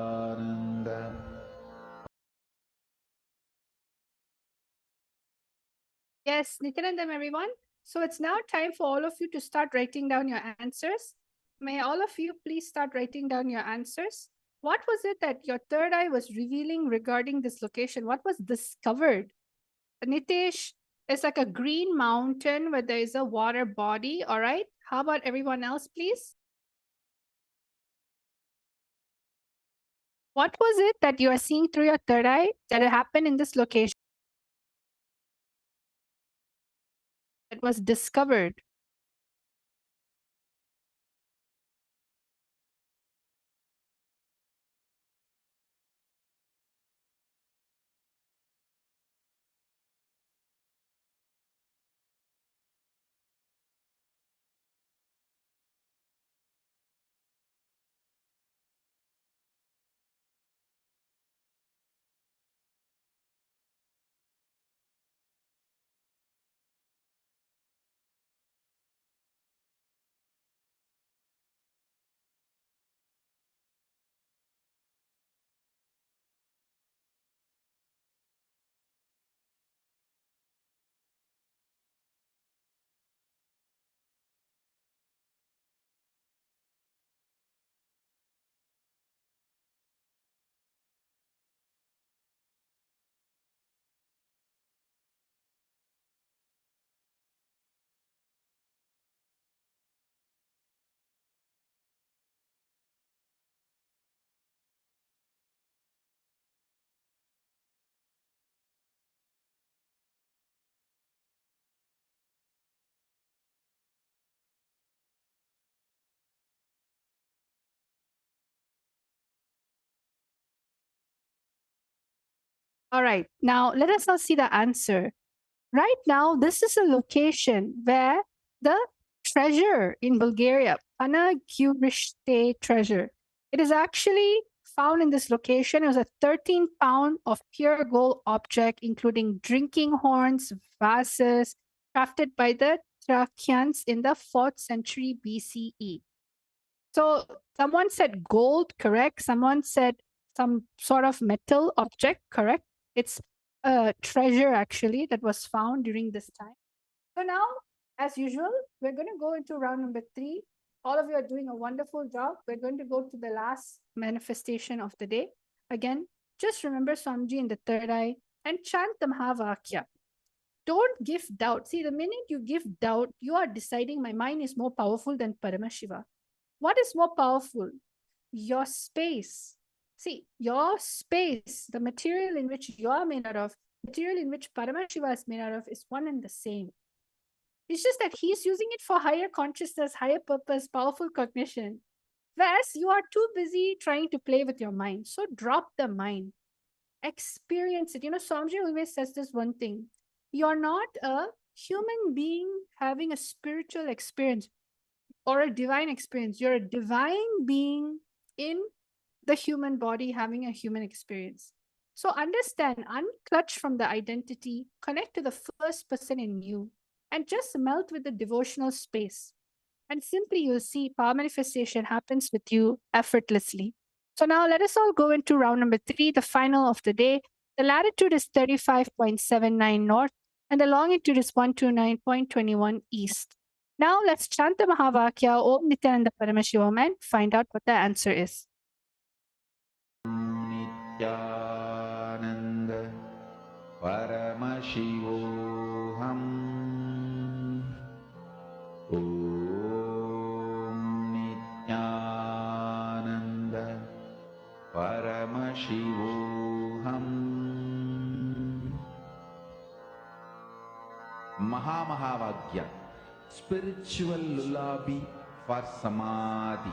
Yes, Nityanandam, everyone. So it's now time for all of you to start writing down your answers. May all of you please start writing down your answers. What was it that your third eye was revealing regarding this location? What was discovered? Nitesh, it's like a green mountain where there is a water body. All right. How about everyone else, please? What was it that you are seeing through your third eye that happened in this location that was discovered? All right. Now let us now see the answer. Right now, this is a location where the treasure in Bulgaria, Panagurishte treasure, it is actually found in this location. It was a 13-pound of pure gold object, including drinking horns, vases, crafted by the Thracians in the 4th century BCE. So someone said gold, correct? Someone said some sort of metal object, correct? It's a treasure actually that was found during this time. So now, as usual, we're going to go into round number 3. All of you are doing a wonderful job. We're going to go to the last manifestation of the day. Again, just remember Swamiji in the third eye and chant the Mahavakya. Don't give doubt. See, the minute you give doubt, you are deciding my mind is more powerful than Paramashiva. What is more powerful? Your space. See, your space, the material in which you are made out of, material in which Paramashiva is made out of, is one and the same. It's just that he's using it for higher consciousness, higher purpose, powerful cognition. Whereas you are too busy trying to play with your mind. So drop the mind. Experience it. You know, Swamiji always says this one thing. You're not a human being having a spiritual experience or a divine experience. You're a divine being in the human body having a human experience. So understand, unclutch from the identity, connect to the first person in you, and just melt with the devotional space. And simply you'll see power manifestation happens with you effortlessly. So now let us all go into round number 3, the final of the day. The latitude is 35.79 north and the longitude is 129.21 east. Now let's chant the Mahavakya Om Nithyananda Paramashivam and find out what the answer is. Nithyananda Paramashivoham. Om Nithyananda Paramashivoham. Mahavakya, spiritual lullaby for Samadhi.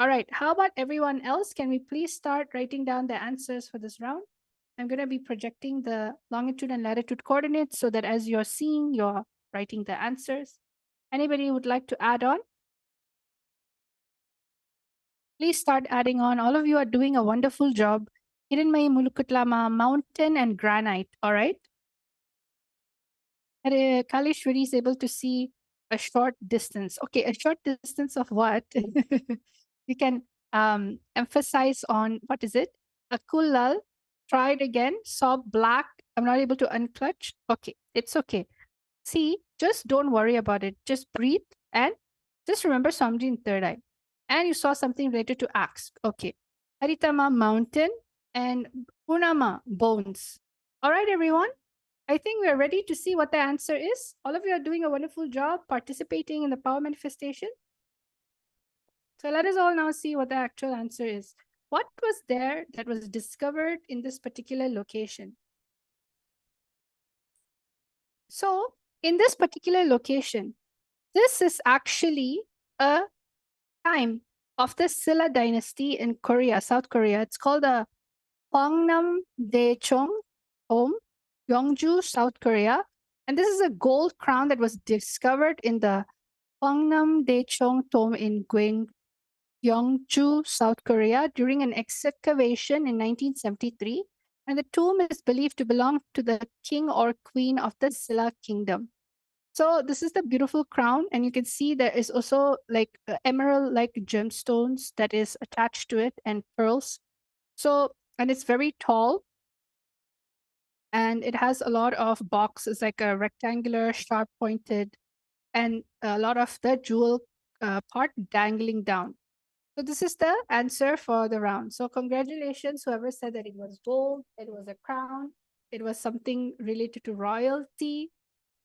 All right. How about everyone else? Can we please start writing down the answers for this round? I'm going to be projecting the longitude and latitude coordinates so that as you're seeing, you're writing the answers. Anybody would like to add on? Please start adding on. All of you are doing a wonderful job. Hiranmai Mulukutlama, mountain and granite. All right. Kalishwari is able to see a short distance. Okay, a short distance of what? You can emphasize on what is it? A cool lull. Try it again. Saw black. I'm not able to unclutch. Okay, it's okay. See, just don't worry about it. Just breathe and just remember Swamiji in third eye. And you saw something related to axe. Okay. Haritama, mountain, and Purnama, bones. All right, everyone. I think we are ready to see what the answer is. All of you are doing a wonderful job participating in the power manifestation. So let us all now see what the actual answer is. What was there that was discovered in this particular location? So in this particular location, this is actually a time of the Silla dynasty in Korea, South Korea. It's called the Hwangnam Daecheong Tomb, Gyeongju, South Korea. And this is a gold crown that was discovered in the Hwangnam Daecheong Tomb in Gyeongju, South Korea during an excavation in 1973. And the tomb is believed to belong to the king or queen of the Silla kingdom. So this is the beautiful crown, and you can see there is also like emerald-like gemstones that is attached to it and pearls. So, and it's very tall, and it has a lot of boxes, like a rectangular, sharp-pointed, and a lot of the jewel part dangling down. So this is the answer for the round. So congratulations, whoever said that it was gold, it was a crown, it was something related to royalty.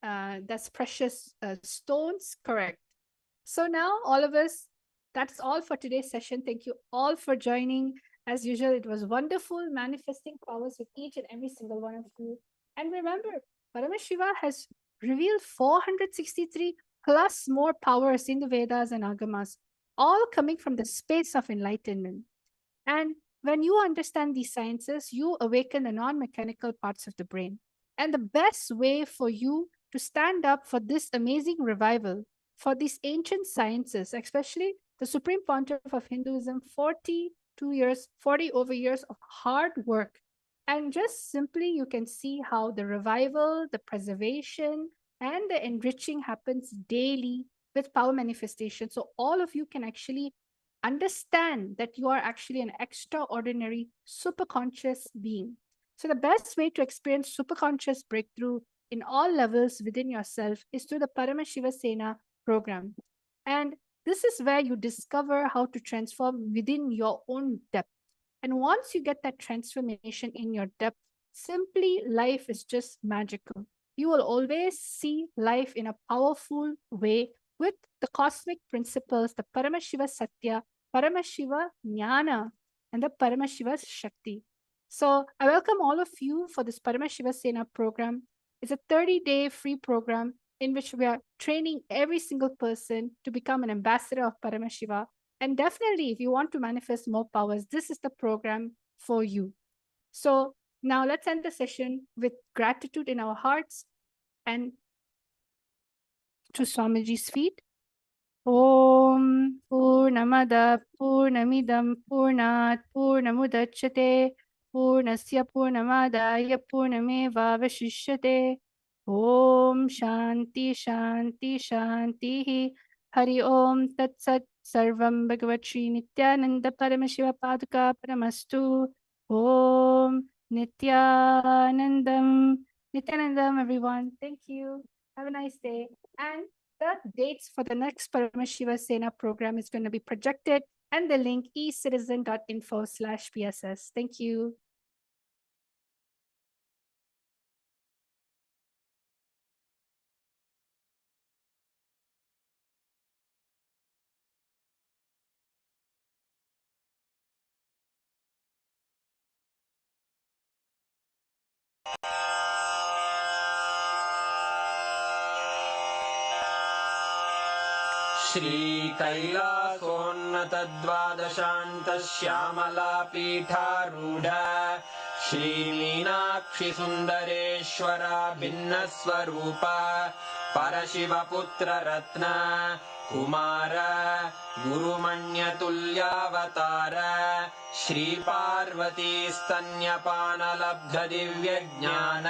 That's precious stones, correct. So now all of us, that's all for today's session. Thank you all for joining. As usual, it was wonderful manifesting powers with each and every single one of you. And remember, Paramashiva has revealed 463 plus more powers in the Vedas and Agamas, all coming from the space of enlightenment. And when you understand these sciences, you awaken the non-mechanical parts of the brain. And the best way for you to stand up for this amazing revival, for these ancient sciences, especially the Supreme Pontiff of Hinduism, 42 years, 40 over years of hard work. And just simply you can see how the revival, the preservation, and the enriching happens daily with power manifestation. So all of you can actually understand that you are actually an extraordinary superconscious being. So the best way to experience superconscious breakthrough in all levels within yourself is through the Paramashiva Sena program. And this is where you discover how to transform within your own depth. And once you get that transformation in your depth, simply life is just magical. You will always see life in a powerful way with the cosmic principles, the Paramashiva Satya, Paramashiva Jnana, and the Paramashiva Shakti. So I welcome all of you for this Paramashiva Sena program. It's a 30-day free program in which we are training every single person to become an ambassador of Paramashiva. And definitely, if you want to manifest more powers, this is the program for you. So now let's end the session with gratitude in our hearts and to Swamiji's feet. Om Purnamada Purnamidam Purnat Purnamudachyate Purnasya Purnamadaya Purnameva Vashishyate. Om Shanti Shanti Shanti Hari Om Tat Sat Sarvam Bhagavat Shri Nithyananda Paramashiva Paduka Paramastu. Om Nithyanandam. Nithyanandam, everyone. Thank you. Have a nice day. And the dates for the next Paramashiva Sena program is going to be projected, and the link ecitizen.info/PSS. Thank you. श्रीकैलासोन्नतद्वादशान्तश्यामलापीठारूढ श्रीमीनाक्षि सुन्दरेश्वरा भिन्नस्वरूप परशिवपुत्ररत्न Kumar गुरुमण्यतुल्यावतार श्रीपार्वतीस्तन्यपानलब्धदिव्यज्ञान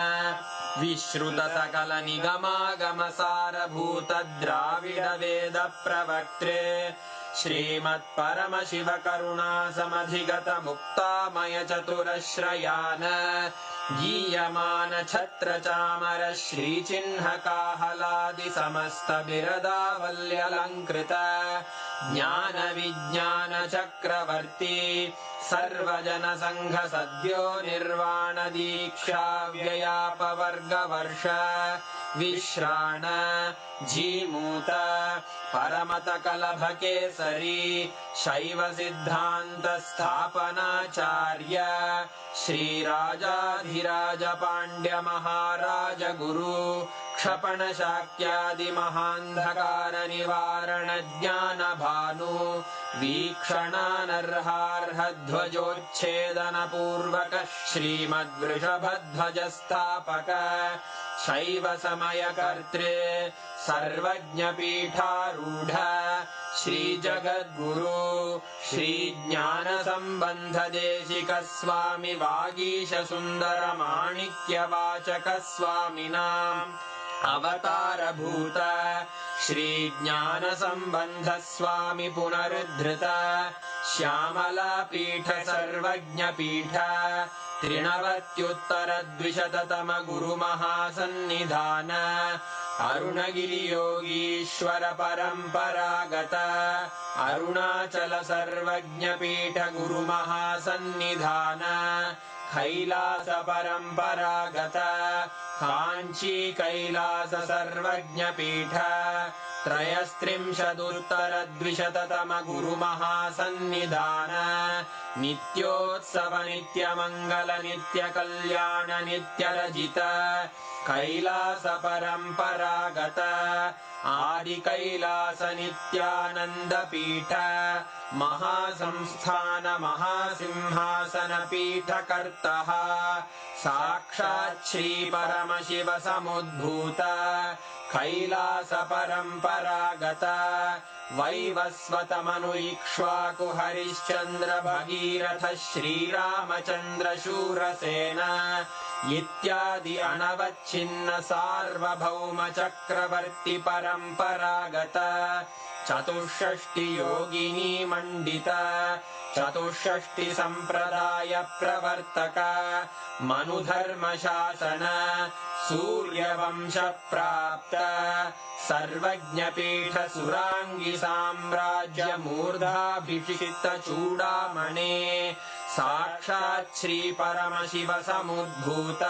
विश्रुतसकलनिगमागमसारभूत द्राविडवेद प्रवक्त्रे श्रीमत्परमशिवकरुणासमधिगत मुक्तामय चतुरश्रयान गीयमान छत्रचामर श्रीचिह्नकाहलादि समस्त बिरदावल्यलङ्कृत ज्ञान विज्ञान चक्रवर्ती सर्वजन संघ सद्यो निर्वाण दीक्षा व्ययापवर्गवर्ष विश्राण जीमूत परमत कलभ केसरी शैव सिद्धांत स्थापनाचार्य श्रीराजाधिराज पांड्य महाराज गुरु क्षपण शाक्यादि महांधकार निवारण ज्ञान भानु वीक्षणानर्हार्ह ध्वजोच्छेदन पूर्वक श्रीमद्वृषभध्वज स्थापक शैव समय कर्त्रे सर्वज्ञ पीठारूढ़ श्री जगद्गुरु श्री ज्ञान संबंध देशिक स्वामी वागीश सुंदर माणिक्य वाचक स्वामिनाम् अवतार भूत श्री ज्ञान संबंध स्वामी पुनरुद्धृत श्यामला पीठ सर्वज्ञ पीठ त्रिनवत्युत्तर द्विशततम गुरु महासन्निधान अरुणगिरि योगीश्वर परंपरागत अरुणाचल सर्वज्ञ पीठ गुरु महासन्निधान कैलास परंपरागत कांची कैलास सर्वज्ञ पीठ त्रयस्त्रिंशदुत्तर द्विशततम गुरु महासन्निधान नित्योत्सव नित्य मंगल नित्य कल्याण नित्य रजित कैलास परंपरागत आदि कैलास नित्यानंद पीठ महासंस्थान महासिंहासन पीठ कर्तः साक्षात् श्री परमशिव समुद्भूत कैलास परंपरागत वैवस्वत मनु इक्ष्वाकु हरिश्चंद्र भगीरथ श्रीरामचंद्र शूरसेन इत्यादि अनवच्छिन्न सार्वभौम चक्रवर्ती परंपरागत चतुष्षष्टि योगिनी मंडित चतुष्षष्टि संप्रदाय प्रवर्तक मनुधर्म शासन सूर्यवंश प्राप्त सर्वज्ञ पीठ सुरांगी साम्राज्य मूर्धाभिषिक्त चूड़ामणे साक्षात् श्री परमशिव समुद्भूत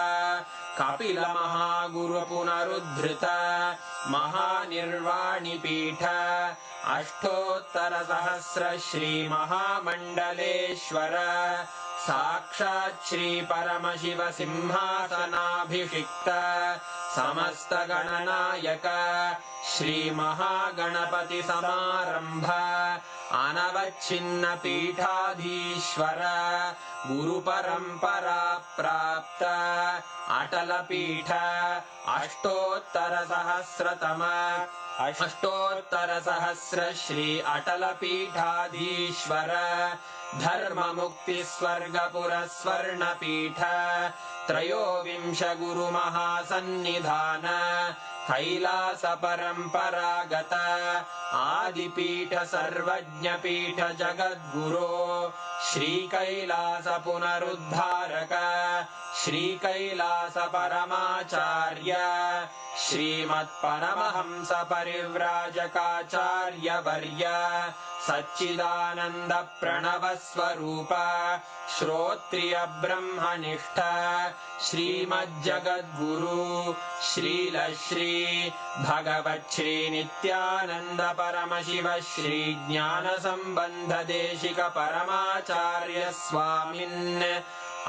कपिल महागुरु पुनरुद्धृत महानिर्वाणि पीठ अष्टोत्तर सहस्र श्री महामंडलेश्वर साक्षात् श्री परमशिव सिंहासनाभिषिक्त समस्त गणनायक श्री महागणपति समारंभ अनवच्छिन्न पीठाधीश्वर गुरु परंपरा प्राप्त अटल पीठ अष्टोत्तर सहस्र श्री अटल पीठाधीश्वर धर्म मुक्ति स्वर्गपुर स्वर्ण पीठ त्रयोविंश गुरु महासन्निधान कैलास परंपरागत आदिपीठ सर्वज्ञ पीठ जगद्गुरो श्री कैलास पुनरुद्धारक श्री कैलास परमाचार्य श्रीमत्परमहंस परिव्राजकाचार्य वर्य सच्चिदानंद प्रणव स्वरूप श्रोत्रिय ब्रह्मनिष्ठ श्रीमज्जगद्गुरु श्रील श्री भगवत् श्री नित्यानंद परमशिव श्री ज्ञान संबंध देशिक परमाचार्य स्वामिन्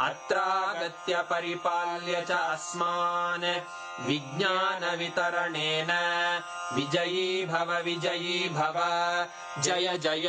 अत्रागत्य परिपाल्य च अस्मान् विज्ञानवितरणेन विजयी भव जय जय।